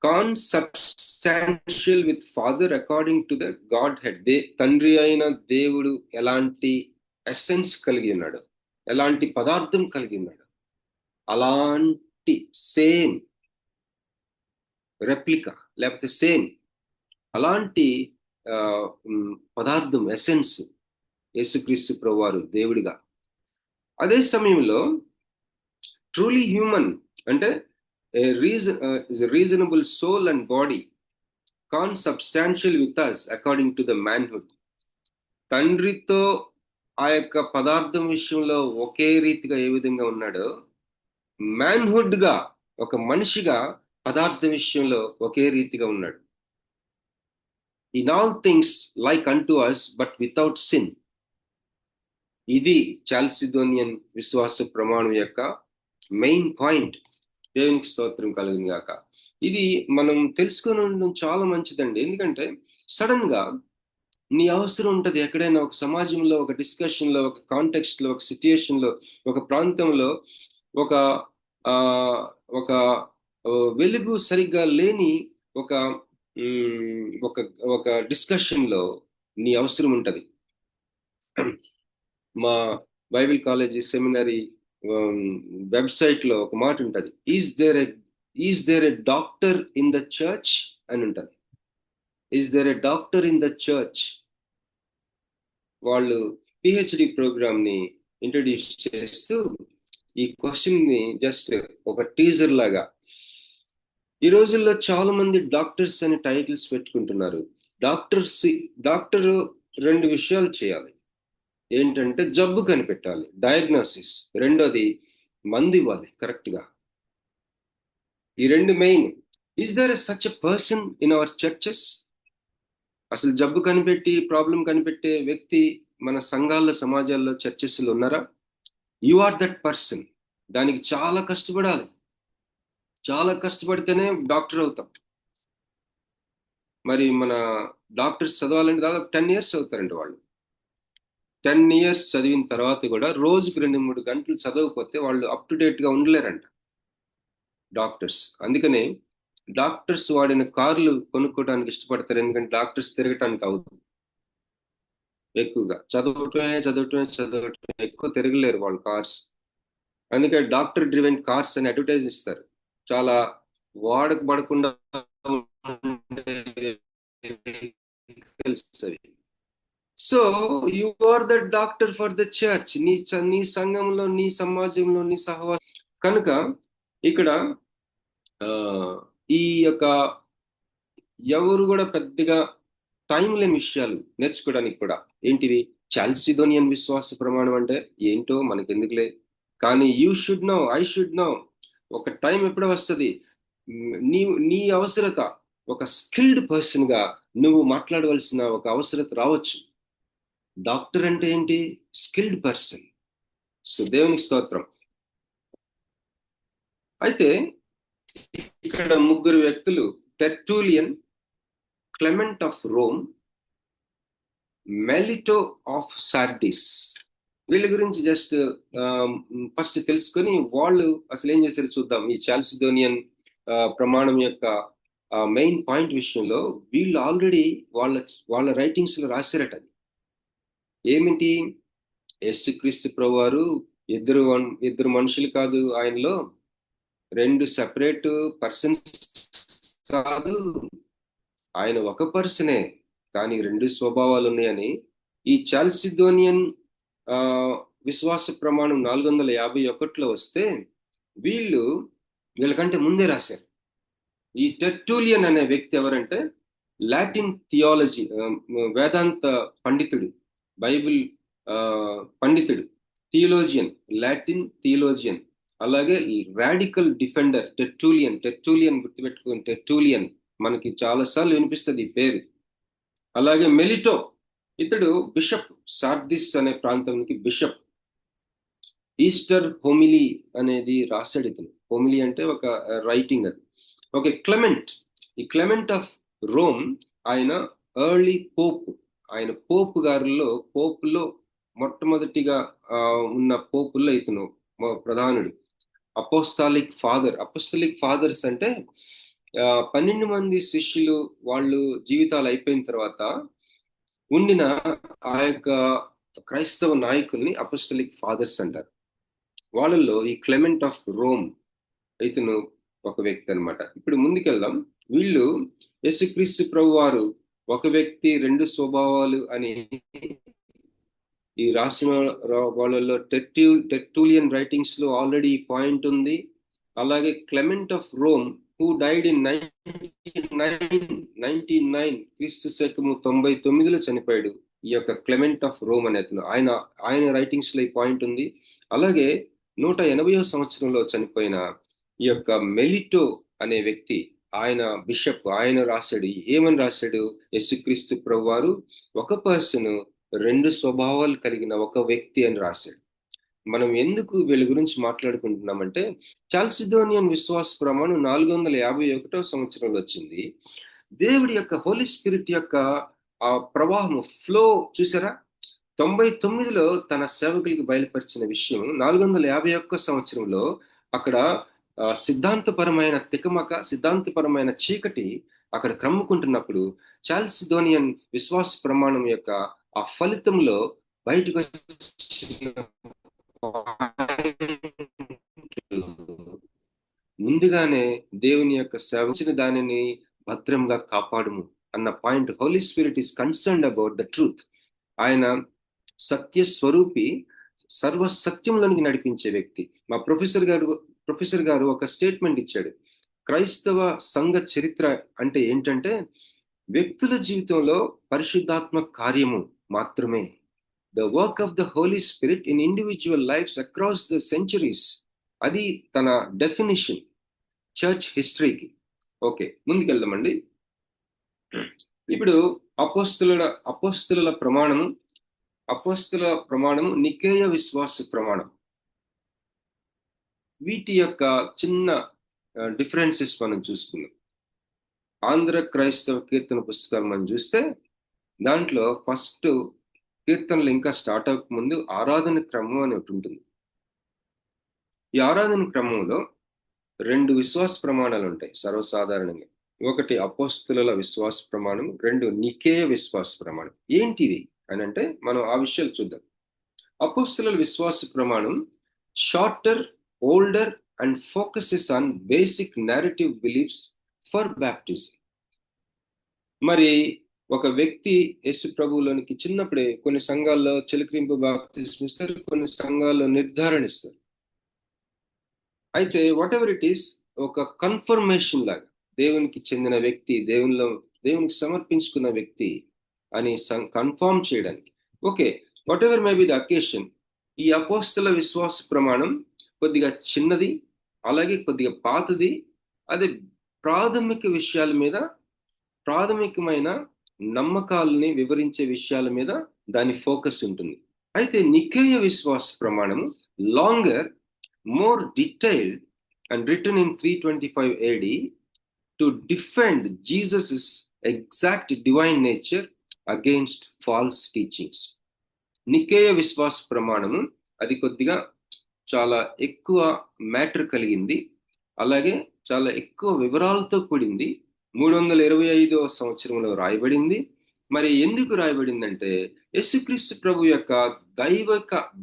consubstantial with father according to the Godhead. తండ్రి అయిన దేవుడు ఎలాంటి ఎసెన్స్ కలిగి ఉన్నాడు, ఎలాంటి పదార్థం కలిగి ఉన్నాడు, అలాంటి సేమ్ రెప్లికా లేకపోతే సేమ్ అలాంటి పదార్థం, ఎసెన్స్ యేసుక్రీస్తు ప్రభువారు దేవుడిగా. అదే సమయంలో ట్రూలీ హ్యూమన్ అంటే reasonable soul and body, consubstantial with us according to the manhood. తండ్రితో ఆ యొక్క పదార్థం విషయంలో ఒకే రీతిగా ఏ విధంగా ఉన్నాడో, మ్యాన్హుడ్ గా ఒక మనిషిగా పదార్థం విషయంలో ఒకే రీతిగా ఉన్నాడు. In all things like unto us but without sin. ఇది చాల్సిదోనియన్ విశ్వాస ప్రమాణం యొక్క మెయిన్ పాయింట్. దేవునికి స్తోత్రం కలుగును గాక. ఇది మనం తెలుసుకొని ఉండడం చాలా మంచిదండి. ఎందుకంటే సడన్ గా నీ అవసరం ఉంటది, ఎక్కడైనా ఒక సమాజంలో, ఒక డిస్కషన్ లో, ఒక కాంటెక్స్ట్ లో, ఒక సిచ్యుయేషన్ లో, ఒక ప్రాంతంలో ఒక ఒక వెలుగు సరిగ్గా లేని ఒక ఒక డిస్కషన్ లో నీ అవసరం ఉంటది. మా బైబిల్ కాలేజీ సెమినరీ వెబ్సైట్ లో ఒక మాట ఉంటది, is there a doctor in the church అని ఉంటది. Is there a doctor in the church. వాళ్ళు పిహెచ్డి ప్రోగ్రామ్ ని ఇంట్రడ్యూస్ చేస్తూ ఈ క్వశ్చన్ ని జస్ట్ ఒక టీజర్ లాగా, ఈ రోజుల్లో చాలా మంది డాక్టర్స్ అనే టైటిల్స్ పెట్టుకుంటున్నారు. డాక్టర్ 2 విషయాలు చేయాలి. ఏంటంటే జబ్బు కనిపెట్టాలి, డయాగ్నోసిస్. రెండోది మందు ఇవ్వాలి కరెక్ట్ గా. ఈ 2 main. Is there such a person in our churches? అసలు జబ్బు కనిపెట్టి ప్రాబ్లం కనిపెట్టే వ్యక్తి మన సంఘాల్లో, సమాజాల్లో, చర్చెస్లో ఉన్నారా? You are that person. దానికి చాలా కష్టపడాలి. చాలా కష్టపడితేనే డాక్టర్ అవుతాం. మరి మన డాక్టర్స్ చదవాలంటే దాదాపు 10 years అవుతారండి వాళ్ళు. 10 years చదివిన తర్వాత కూడా రోజుకు 2-3 గంటలు చదవకపోతే వాళ్ళు అప్ టు డేట్ గా ఉండలేరంట డాక్టర్స్. అందుకనే డాక్టర్స్ వాడిన కార్లు కొనుక్కోవడానికి ఇష్టపడతారు. ఎందుకంటే డాక్టర్స్ తిరగటానికి అవుతుంది. ఎక్కువగా చదవటమే ఎక్కువ తిరగలేరు వాళ్ళు కార్స్. అందుకే డాక్టర్ డ్రివెన్ కార్స్ అని అడ్వర్టైజ్ ఇస్తారు. చాలా వాడకబడకుండా so you are the doctor for the church. నీ సంఘంలో, నీ సమాజంలో, నీ సహవాసం. కనుక ఇక్కడ ఈ యొక్క ఎవరు కూడా పెద్దగా టైం లేని విషయాలు నేర్చుకోవడానికి కూడా ఏంటివి? చాల్సిదోనియన్ విశ్వాస ప్రమాణం అంటే ఏంటో మనకెందుకులే, కానీ you should know, I should know. ఒక టైం ఎప్పుడు వస్తుంది, నీ అవసరత, ఒక స్కిల్డ్ పర్సన్ గా నువ్వు మాట్లాడవలసిన ఒక అవసరత రావచ్చు. డాక్టర్ అంటే ఏంటి? Skilled person. సో దేవునికి స్తోత్రం. అయితే ఇక్కడ 3 వ్యక్తులు, Tertullian, Clement of Rome, Melito of Sardis. వీళ్ళ గురించి జస్ట్ ఫస్ట్ తెలుసుకొని వాళ్ళు అసలు ఏం చేశారు చూద్దాం. ఈ చాల్సిదోనియన్ ప్రమాణం యొక్క మెయిన్ పాయింట్ విషయంలో వీళ్ళు ఆల్రెడీ వాళ్ళ రైటింగ్స్ లో రాశారట. అది ఏమిటి? యేసుక్రీస్తు ప్రభువారు ఇద్దరు మనుషులు కాదు, ఆయనలో 2 సెపరేట్ పర్సన్స్ కాదు, ఆయన ఒక పర్సనే, కానీ 2 స్వభావాలు ఉన్నాయని ఈ చాల్సిదోనియన్ విశ్వాస ప్రమాణం 451లో వస్తే వీళ్ళకంటే ముందే రాశారు. ఈ టెర్టూలియన్ అనే వ్యక్తి ఎవరంటే లాటిన్ థియాలజీ వేదాంత పండితుడు, బైబిల్ పండితుడు, థియోలోజియన్, లాటిన్ థియోలోజియన్. అలాగే రాడికల్ డిఫెండర్ టెర్టూలియన్ గుర్తుపెట్టుకుని, టెర్టూలియన్ మనకి చాలాసార్లు వినిపిస్తుంది ఈ పేరు. అలాగే మెలిటో, ఇతడు బిషప్, సార్దిస్ అనే ప్రాంతానికి బిషప్. ఈస్టర్ హోమిలీ అనేది రాశాడు ఇతను. హోమిలీ అంటే ఒక రైటింగ్ అది. ఓకే, ఈ క్లెమెంట్ ఆఫ్ రోమ్ ఆయన ఎర్లీ పోప్. ఆయన పోపులో మొట్టమొదటిగా ఉన్న పోపుల్లో ఇతను ప్రధానుడు. అపోస్టాలిక్ ఫాదర్స్ అంటే 12 మంది శిష్యులు వాళ్ళు జీవితాలు అయిపోయిన తర్వాత ఉండిన ఆ యొక్క క్రైస్తవ నాయకుల్ని అపోస్టాలిక్ ఫాదర్స్ అంటారు. వాళ్ళల్లో ఈ క్లెమెంట్ ఆఫ్ రోమ్ ఇతను ఒక వ్యక్తి అన్నమాట. ఇప్పుడు ముందుకెళ్దాం. వీళ్ళు యేసుక్రీస్తు ప్రభు వారు ఒక వ్యక్తి 2 స్వభావాలు అని ఈ రాసిన వాళ్ళలో టెర్టూలియన్ రైటింగ్స్ లో ఆల్రెడీ పాయింట్ ఉంది. అలాగే Clement of Rome who died in 99 క్రీస్తు శకము 99లో చనిపోయాడు. ఈ యొక్క క్లెమెంట్ ఆఫ్ రోమ్ అనే అతను, ఆయన రైటింగ్స్ లో ఈ పాయింట్ ఉంది. అలాగే 180వ సంవత్సరంలో చనిపోయిన ఈ యొక్క మెలిటో అనే వ్యక్తి, ఆయన బిషప్, ఆయన రాశాడు. ఏమని రాశాడు? యేసుక్రీస్తు ప్రభు వారు ఒక పర్సన్ 2 స్వభావాలు కలిగిన ఒక వ్యక్తి అని రాశాడు. మనం ఎందుకు వీళ్ళ గురించి మాట్లాడుకుంటున్నామంటే చాల్సిదోనియన్ విశ్వాస ప్రమాణం 451వ సంవత్సరంలో వచ్చింది. దేవుడి యొక్క హోలీ స్పిరిట్ యొక్క ఆ ప్రవాహము, ఫ్లో చూసారా? 99లో తన సేవకులకి బయలుపరిచిన విషయం 451 సంవత్సరంలో అక్కడ సిద్ధాంతపరమైన సిద్ధాంతపరమైన చీకటి అక్కడ క్రమ్ముకుంటున్నప్పుడు చాల్సిదోనియన్ విశ్వాస ప్రమాణం యొక్క ఆ ఫలితంలో బయటకు ముందుగానే దేవుని యొక్క సేవించిన దానిని భద్రంగా కాపాడుము అన్న point. Holy spirit is concerned about the truth. ఆయన సత్య స్వరూపి, సర్వసత్యంలోనికి నడిపించే వ్యక్తి. మా ప్రొఫెసర్ గారు ఒక స్టేట్మెంట్ ఇచ్చాడు. క్రైస్తవ సంఘ చరిత్ర అంటే ఏంటంటే వ్యక్తుల జీవితంలో పరిశుద్ధాత్మ కార్యము మాత్రమే. The work of the Holy Spirit in individual lives across the centuries. అది తన డెఫినిషన్ చర్చ్ హిస్టరీకి. ఓకే, ముందుకెళ్దామండి. ఇప్పుడు అపోస్తలుల ప్రమాణము నికేయ విశ్వాస ప్రమాణం. వీటి యొక్క చిన్న డిఫరెన్సెస్ మనం చూసుకున్నాం. ఆంధ్ర క్రైస్తవ కీర్తన పుస్తకాలు మనం చూస్తే దాంట్లో ఫస్ట్ కీర్తనలు ఇంకా స్టార్ట్ అవ్వక ముందు ఆరాధన క్రమం అని ఒకటి ఉంటుంది. ఈ ఆరాధన క్రమంలో 2 విశ్వాస ప్రమాణాలు ఉంటాయి సర్వసాధారణంగా. ఒకటి అపోస్తలుల విశ్వాస ప్రమాణం, 2 నికేయ విశ్వాస ప్రమాణం. ఏంటివి అని అంటే మనం ఆ విషయాలు చూద్దాం. అపోస్తలుల విశ్వాస ప్రమాణం shorter, older and focuses on basic narrative beliefs for baptism. మరి ఒక వ్యక్తి యేసు ప్రభువులోనికి చిన్నప్పుడే కొన్ని సంఘాల్లో చిలకరింపు బాప్తిస్మం ఇస్తారు, కొన్ని సంఘాల్లో నిర్ధారణ ఇస్తారు. అయితే వాట్ ఎవర్ ఇట్ ఈస్, ఒక కన్ఫర్మేషన్ లాగా దేవునికి చెందిన వ్యక్తి, దేవునికి సమర్పించుకున్న వ్యక్తి అని కన్ఫర్మ్ చేయడానికి. Okay, what ever may be the occasion. ఈ అపోస్తల విశ్వాస ప్రమాణం కొద్దిగా చిన్నది, అలాగే కొద్దిగా పాతది. అదే ప్రాథమిక విషయాల మీద, ప్రాథమికమైన నమ్మకాలని వివరించే విషయాల మీద దాని ఫోకస్ ఉంటుంది. అయితే నికేయ విశ్వాస ప్రమాణము longer, more detailed and written in 325 AD to defend Jesus's exact divine nature against false teachings. నికేయ విశ్వాస ప్రమాణము అది కొద్దిగా చాలా ఎక్కువ మ్యాటర్ కలిగింది. అలాగే చాలా ఎక్కువ వివరాలతో కూడింది. 325వ సంవత్సరంలో రాయబడింది. మరి ఎందుకు రాయబడిందంటే యేసుక్రీస్తు ప్రభు యొక్క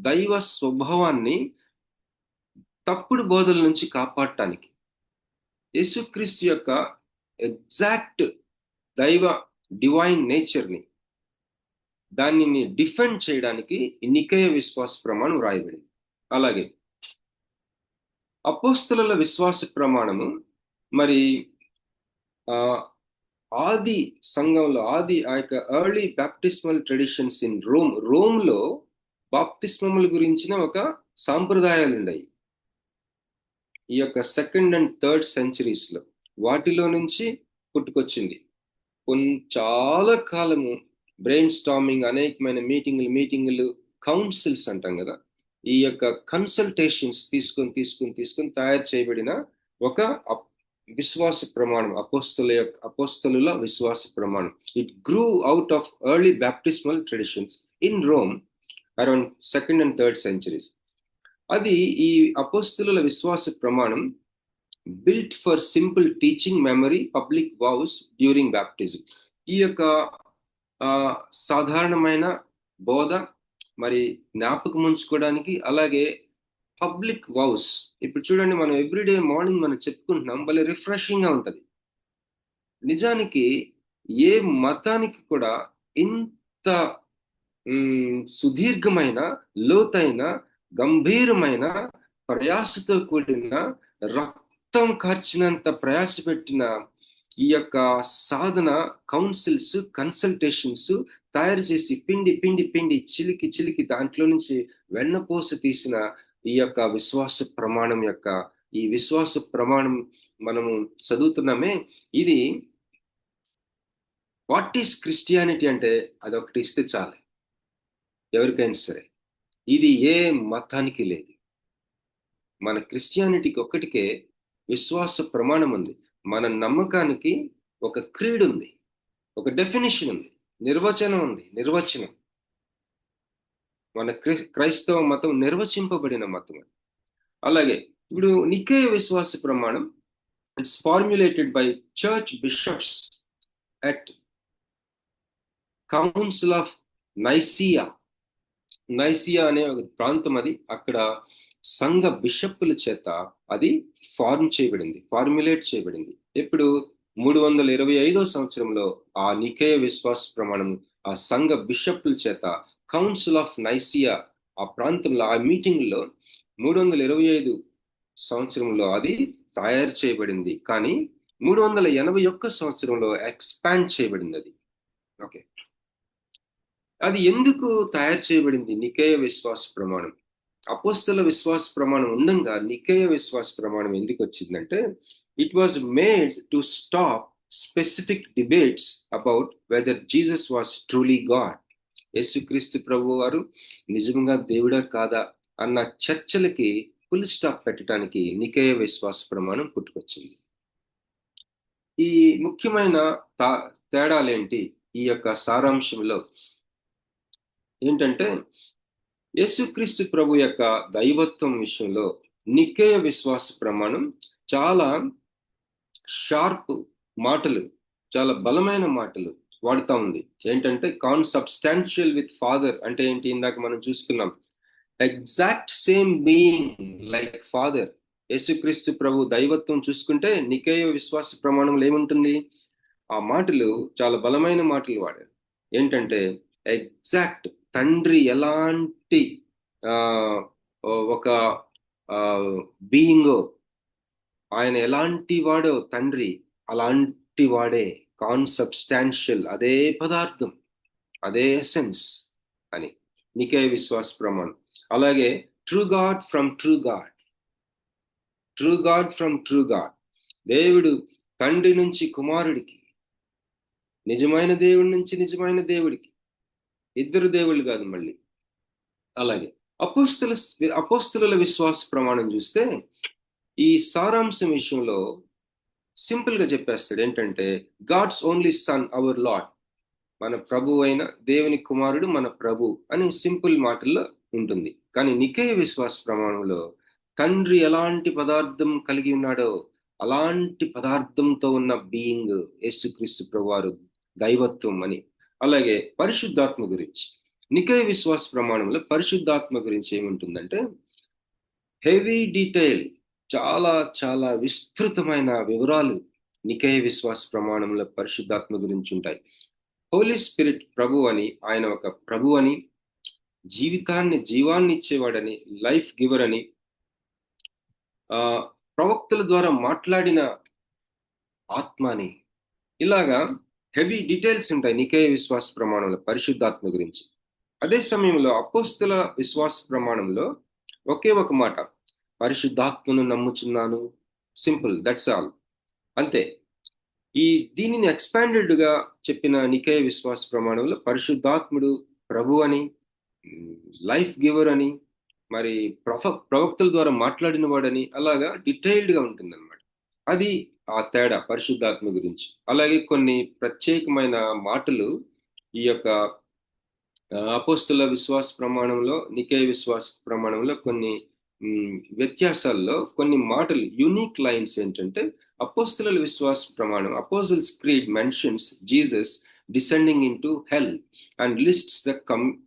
దైవ స్వభావాన్ని తప్పుడు బోధల నుంచి కాపాడటానికి, యేసుక్రీస్తు యొక్క ఎగ్జాక్ట్ డివైన్ నేచర్ని దానిని డిఫెండ్ చేయడానికి నికేయ విశ్వాస ప్రమాణం రాయబడింది. అలాగే అపోస్తలుల విశ్వాస ప్రమాణము మరి ఆది సంఘంలో ఆ యొక్క ఎర్లీ బాప్టిస్మల్ ట్రెడిషన్స్ ఇన్ రోమ్లో బాప్తిస్మముల గురించిన ఒక సాంప్రదాయాలు ఉన్నాయి. ఈ యొక్క 2nd and 3rd centuries వాటిలో నుంచి పుట్టుకొచ్చింది. చాలా కాలము బ్రెయిన్ స్టార్మింగ్, అనేకమైన మీటింగులు కౌన్సిల్స్ అంటాం కదా, ఈ యొక్క కన్సల్టేషన్స్ తీసుకొని తయారు చేయబడిన ఒక విశ్వాస ప్రమాణం, అపోస్తలుల విశ్వాస ప్రమాణం. It grew out of early baptismal traditions in Rome around 2nd and 3rd centuries. అది ఈ అపోస్తలుల విశ్వాస ప్రమాణం built for simple teaching, memory, public vows during baptism. ఈ యొక్క సాధారణమైన బోధ, మరి జ్ఞాపకం ఉంచుకోవడానికి, అలాగే పబ్లిక్ వావ్స్. ఇప్పుడు చూడండి, మనం ఎవ్రీడే మార్నింగ్ మనం చెప్పుకుంటున్నాం, భలే రిఫ్రెషింగ్ గా ఉంటది. నిజానికి ఏ మతానికి కూడా ఇంత సుదీర్ఘమైన, లోతైన, గంభీరమైన, ప్రయాసతో కూడిన, రక్తం కార్చినంత ప్రయాస పెట్టిన ఈ యొక్క సాధన, కౌన్సిల్స్, కన్సల్టేషన్స్ తయారు చేసి పిండి చిలికి దాంట్లో నుంచి వెన్నపూస తీసిన ఈ యొక్క విశ్వాస ప్రమాణం ఈ విశ్వాస ప్రమాణం మనము చదువుతున్నామే. ఇది వాట్ ఈస్ క్రిస్టియానిటీ అంటే అదొకటి ఇస్తే చాలు ఎవరికైనా సరే. ఇది ఏ మతానికి లేదు. మన క్రిస్టియానిటీకి ఒక్కటికే విశ్వాస ప్రమాణం ఉంది. మన నమ్మకానికి ఒక క్రీడ్ ఉంది, ఒక డెఫినేషన్ ఉంది, నిర్వచనం. మన క్రైస్తవ మతం నిర్వచింపబడిన మతం. అలాగే ఇప్పుడు నికేయ విశ్వాస ప్రమాణం, it's formulated by church bishops at council of Nicaea అనే ఒక ప్రాంతం. అది అక్కడ సంఘ బిషప్పుల చేత అది ఫార్ములేట్ చేయబడింది. ఇప్పుడు 325వ సంవత్సరంలో ఆ నికేయ విశ్వాస ప్రమాణం ఆ సంఘ బిషప్పుల చేత కౌన్సిల్ ఆఫ్ నైసియా ఆ ప్రాంతంలో, ఆ మీటింగ్లో 325 సంవత్సరంలో అది తయారు చేయబడింది. కానీ 381 సంవత్సరంలో ఎక్స్పాండ్ చేయబడింది అది. ఓకే, అది ఎందుకు తయారు చేయబడింది? నికేయ విశ్వాస ప్రమాణం, అపోస్తల విశ్వాస ప్రమాణం ఉండగా నికేయ విశ్వాస ప్రమాణం ఎందుకు వచ్చిందంటే, it was made to stop specific debates about whether Jesus was truly God. యేసుక్రీస్తు ప్రభు వారు నిజంగా దేవుడా కాదా అన్న చర్చలకి ఫుల్ స్టాప్ పెట్టడానికి నికేయ విశ్వాస ప్రమాణం పుట్టుకొచ్చింది. ఈ ముఖ్యమైన తేడాలేంటి ఈ యొక్క సారాంశంలో ఏంటంటే, యేసుక్రీస్తు ప్రభు యొక్క దైవత్వం విషయంలో నికేయ విశ్వాస ప్రమాణం చాలా షార్ప్ మాటలు, చాలా బలమైన మాటలు వాడుతూ ఉంది. ఏంటంటే కాన్సబ్స్టాన్షియల్ విత్ ఫాదర్ అంటే ఏంటి? ఇందాక మనం చూసుకున్నాం, exact same being like father. యేసుక్రీస్తు ప్రభు దైవత్వం చూసుకుంటే నికేయ విశ్వాస ప్రమాణంలో ఏముంటుంది? ఆ మాటలు చాలా బలమైన మాటలు వాడారు. ఏంటంటే ఎగ్జాక్ట్ తండ్రి ఎలాంటి ఒక బీయింగో, ఆయన ఎలాంటి వాడో తండ్రి అలాంటి వాడే, కాన్సబ్స్టాన్షియల్, అదే పదార్థం, అదే ఎసెన్స్ అని నికేయ విశ్వాస ప్రమాణం. అలాగే true God from true God, దేవుడు తండ్రి నుంచి కుమారుడికి, నిజమైన దేవుడి నుంచి నిజమైన దేవుడికి, ఇద్దరు దేవుళ్ళు కాదు మళ్ళీ. అలాగే అపోస్తలుల విశ్వాస ప్రమాణం చూస్తే ఈ సారాంశం విషయంలో సింపుల్ గా చెప్పేస్తాడు. ఏంటంటే God's only son our lord, మన ప్రభు అయిన దేవుని కుమారుడు మన ప్రభు అని సింపుల్ మాటల్లో ఉంటుంది. కానీ నికేయ విశ్వాస ప్రమాణంలో తండ్రి ఎలాంటి పదార్థం కలిగి ఉన్నాడో, అలాంటి పదార్థంతో ఉన్న బీయింగ్ యేసుక్రీస్తు ప్రభువారు దైవత్వం అని. అలాగే పరిశుద్ధాత్మ గురించి నికేయ విశ్వాస ప్రమాణంలో పరిశుద్ధాత్మ గురించి ఏముంటుందంటే హెవీ డీటెయిల్, చాలా చాలా విస్తృతమైన వివరాలు నికేయ విశ్వాస ప్రమాణంలో పరిశుద్ధాత్మ గురించి ఉంటాయి. హోలీ స్పిరిట్ ప్రభు అని, ఆయన ఒక ప్రభు అని, జీవాన్ని ఇచ్చేవాడని, లైఫ్ గివర్ అని, ప్రవక్తల ద్వారా మాట్లాడిన ఆత్మ అని, ఇలాగా హెవీ డీటెయిల్స్ ఉంటాయి నికేయ విశ్వాస ప్రమాణంలో పరిశుద్ధాత్మ గురించి. అదే సమయంలో అపోస్తల విశ్వాస ప్రమాణంలో ఒకే ఒక మాట, పరిశుద్ధాత్మను నమ్ముచున్నాను, సింపుల్, దట్స్ ఆల్, అంతే. దీనిని ఎక్స్పాండెడ్ గా చెప్పిన నికేయ విశ్వాస ప్రమాణంలో పరిశుద్ధాత్ముడు ప్రభు అని, లైఫ్ గివర్ అని, మరి ప్రవక్తల ద్వారా మాట్లాడిన వాడని, అలాగా డీటెయిల్డ్ గా ఉంటుంది అనమాట. అది ఆ తేడా పరిశుద్ధాత్మ గురించి. అలాగే కొన్ని ప్రత్యేకమైన మాటలు ఈ యొక్క అపోస్తల విశ్వాస ప్రమాణంలో, నికేయ విశ్వాస ప్రమాణంలో కొన్ని వ్యత్యాసాల్లో కొన్ని మాటలు, యూనిక్ లైన్స్ ఏంటంటే, అపోస్తల విశ్వాస ప్రమాణం, apostles creed mentions Jesus descending into hell and lists the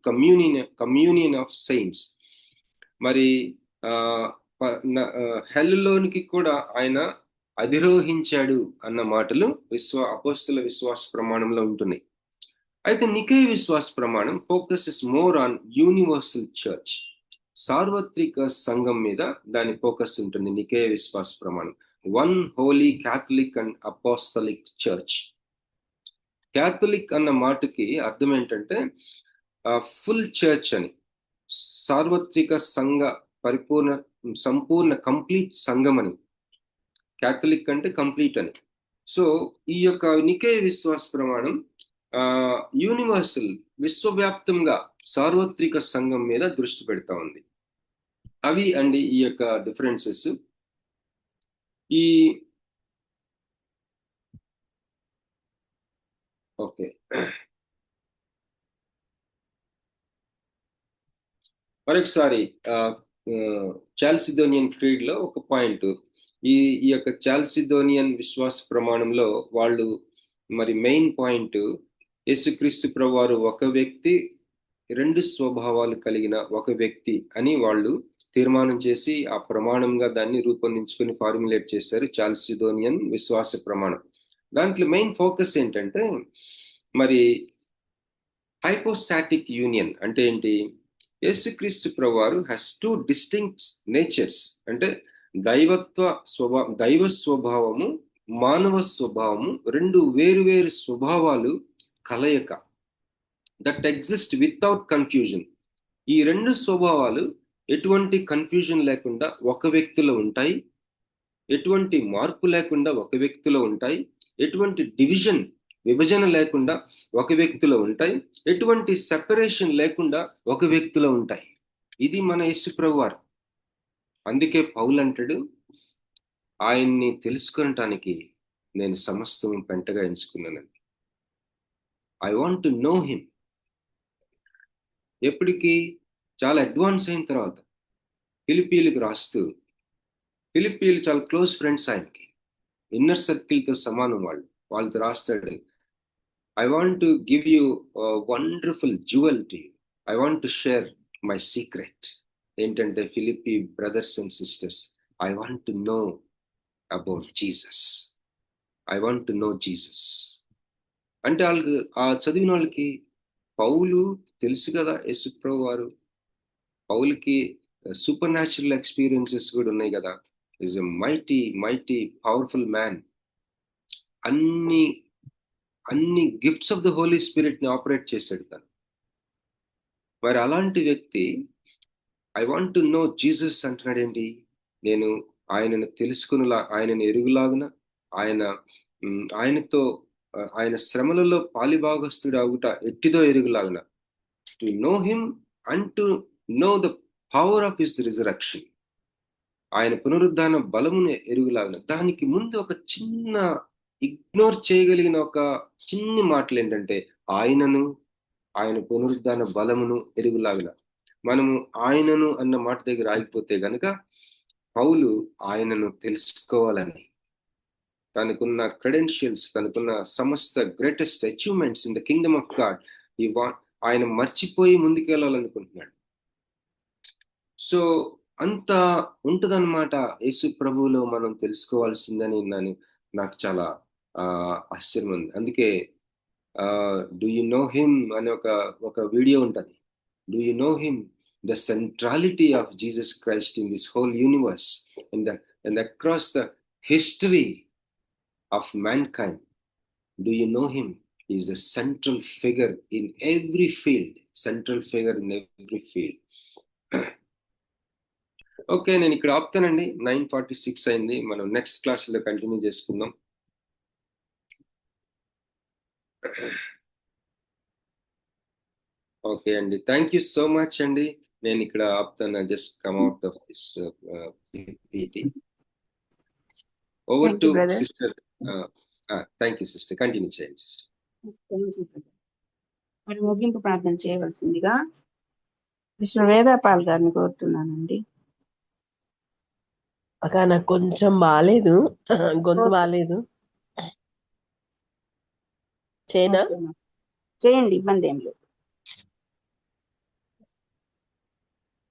communion of saints. మరి హెల్లోనికి కూడా ఆయన అధిరోహించాడు అన్న మాటలు అపోస్తల విశ్వాస ప్రమాణంలో ఉంటున్నాయి. అయితే నికేయ విశ్వాస ప్రమాణం focuses more on universal church, సార్వత్రిక సంఘం మీద దాని ఫోకస్ ఉంటుంది. నికేయ విశ్వాస ప్రమాణం one holy catholic and apostolic church. Catholic అన్న మాటకి అర్థం ఏంటంటే ఫుల్ చర్చ్ అని, సార్వత్రిక సంఘ, సంపూర్ణ కంప్లీట్ సంఘం అని. క్యాథలిక్ అంటే కంప్లీట్ అని. సో ఈ యొక్క నికేయ విశ్వాస ప్రమాణం యూనివర్సల్, విశ్వవ్యాప్తంగా సార్వత్రిక సంఘం మీద దృష్టి పెడతా ఉంది. అవి అండి ఈ యొక్క డిఫరెన్సెస్. ఓకే, మరొకసారి చాల్సిడోనియన్ క్రీడ్ లో ఒక పాయింట్, ఈ యొక్క చాల్సిడోనియన్ విశ్వాస ప్రమాణంలో వాళ్ళు మరి మెయిన్ పాయింట్, యేసుక్రీస్తు ప్రభువారు ఒక వ్యక్తి, రెండు స్వభావాలు కలిగిన ఒక వ్యక్తి అని వాళ్ళు తీర్మానం చేసి ఆ ప్రమాణంగా దాన్ని రూపొందించుకుని ఫార్ములేట్ చేశారు చాల్సిడోనియన్ విశ్వాస ప్రమాణం. దాంట్లో మెయిన్ ఫోకస్ ఏంటంటే, మరి హైపోస్టాటిక్ యూనియన్ అంటే ఏంటి? యేసుక్రీస్తు ప్రభువారు హ్యాస్ టూ డిస్టింక్ట్ నేచర్స్, అంటే దైవ స్వభావము, మానవ స్వభావము, రెండు వేరు స్వభావాలు కలయిక, దట్ ఎగ్జిస్ట్ వితౌట్ కన్ఫ్యూజన్. ఈ రెండు స్వభావాలు ఎటువంటి కన్ఫ్యూజన్ లేకుండా ఒక వ్యక్తిలో ఉంటాయి, ఎటువంటి మార్పు లేకుండా ఒక వ్యక్తిలో ఉంటాయి, ఎటువంటి విభజన లేకుండా ఒక వ్యక్తిలో ఉంటాయి, ఎటువంటి సెపరేషన్ లేకుండా ఒక వ్యక్తిలో ఉంటాయి. ఇది మన యేసు ప్రభువారు. అందుకే పౌలు అంటాడు, ఆయన్ని తెలుసుకోవటానికి నేను సమస్తము పెంటగా ఎంచుకున్నానని. I want to know him. ఎప్పటికీ? చాలా అడ్వాన్స్ అయిన తర్వాత ఫిలిప్పీలకు రాస్తూ, ఫిలిప్పీలు చాలా క్లోజ్ ఫ్రెండ్స్ ఆయనకి, ఇన్నర్ సర్కిల్తో సమానం వాళ్ళతో రాస్తాడు, I want to give you a wonderful jewel to you. I want to share my secret. ఏంటంటే, Philippi brothers and sisters, I want to know about Jesus. I want to know Jesus. అంటే వాళ్ళకి, ఆ చదివిన వాళ్ళకి, పౌలు తెలుసు కదా యేసు ప్రభువారు, పౌలుకి సూపర్ న్యాచురల్ ఎక్స్పీరియన్సెస్ కూడా ఉన్నాయి కదా. Is a mighty powerful man. అన్ని gifts of the Holy Spirit ని ఆపరేట్ చేశాడు తను. మరి అలాంటి వ్యక్తి I want to know Jesus అంటున్నాడు ఏంటి? నేను ఆయనను ఆయనను ఎరుగులాగున, ఆయనతో ఆయన శ్రమలలో పాలిభాగస్తుడు అవుట ఎట్టిదో ఎరుగులాగున, to know him and to know the power of his resurrection, ఆయన పునరుద్ధాన బలమును ఎరుగులాగున. దానికి ముందు ఒక చిన్న ఇగ్నోర్ చేయగలిగిన ఒక చిన్ని మాటలు ఏంటంటే, ఆయన పునరుద్ధాన బలమును ఎరుగులాగిన. మనము ఆయనను అన్న మాట దగ్గర ఆగిపోతే గనక, పౌలు ఆయనను తెలుసుకోవాలని, తనకున్న క్రెడెన్షియల్స్, తనకున్న సమస్త greatest achievements in the Kingdom of God ఆయన మర్చిపోయి ముందుకెళ్ళాలనుకుంటున్నాడు. సో అంత ఉంటదన్నమాట యేసు ప్రభువులో మనం తెలుసుకోవాల్సిందని నాకు చాలా ఆశ్చర్యం ఉంది. అందుకే డూ యు నో హిమ్ అనే ఒక వీడియో ఉంటుంది. Do you know him, the centrality of Jesus Christ in this whole universe and across the history of mankind. Do you know him is the central figure in every field. Okay, నేను ఇక్కడ ఆపుతానండి. 9:46 అయింది. మనం next class లో continue చేసుకుందాం. Okay అండి, thank you so much అండి. నేను ఇక్కడ ఆపుతాను. Just come out of this PPT. Over to sister. Thank you sister, continue చేయండి సిస్టర్. మరి ముగింపు ప్రార్థన చేయవలసిందిగా సిస్టర్ వేదాపాల్ గారిని కోరుతున్నానండి. అక్క నాకు కొంచెం బాగాలేదు, గొంతు బాగాలేదు. చేయనా? చేయండి, ఇబ్బంది ఏం లేదు.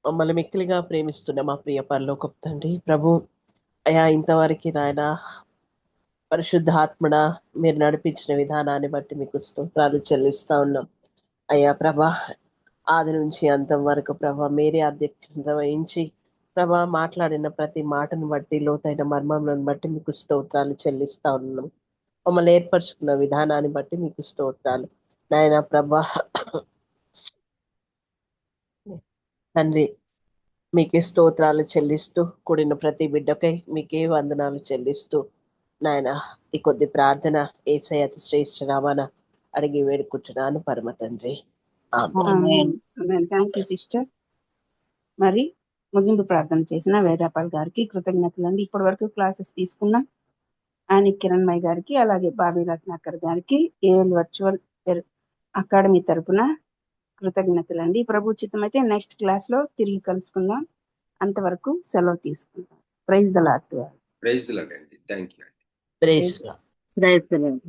మమ్మల్ని మిక్కిలిగా ప్రేమిస్తున్న మా ప్రియ పరలోకపు తండ్రి ప్రభు, అయా ఇంతవరకు నాయన పరిశుద్ధాత్మడ మీరు నడిపించిన విధానాన్ని బట్టి మీకు స్తోత్రాలు చెల్లిస్తా ఉన్నాం. అయ్యా ప్రభా, ఆది నుంచి అంతం వరకు ప్రభా మీరే అధ్యక్షత వహించి ప్రభా మాట్లాడిన ప్రతి మాటను బట్టి, లోతైన మర్మములను బట్టి మీకు స్తోత్రాలు చెల్లిస్తా ఉన్నాం. మమ్మల్ని ఏర్పరచుకున్న విధానాన్ని బట్టి మీకు స్తోత్రాలు నాయన ప్రభా. తండ్రి మీకే స్తోత్రాలు చెల్లిస్తూ కూడిన ప్రతి బిడ్డకై మీకే వందనాలు చెల్లిస్తూ నాయన ఈ కొద్ది ప్రార్థన యేసయ్య అతి శ్రేష్ఠ నామాన అడిగి వేడుకుంటున్నాను పరమ తండ్రి. Thank you sister. మరి ముగింపు ప్రార్థన చేసిన వేదాపాల్ గారికి కృతజ్ఞతలండి. ఇప్పటి వరకు క్లాసెస్ తీసుకున్నాం. ఆయన కిరణ్మయ్య గారికి, అలాగే బాబీ రత్నాకర్ గారికి ఏఎల్ వర్చువల్ అకాడమీ తరపున కృతజ్ఞతలండి. ప్రభు చిత్తం అయితే నెక్స్ట్ క్లాస్ లో తిరిగి కలుసుకుందాం. అంతవరకు సెలవు తీసుకుందాం. Praise the Lord. Praise the Lord అండి. Thank you. Praise the lord.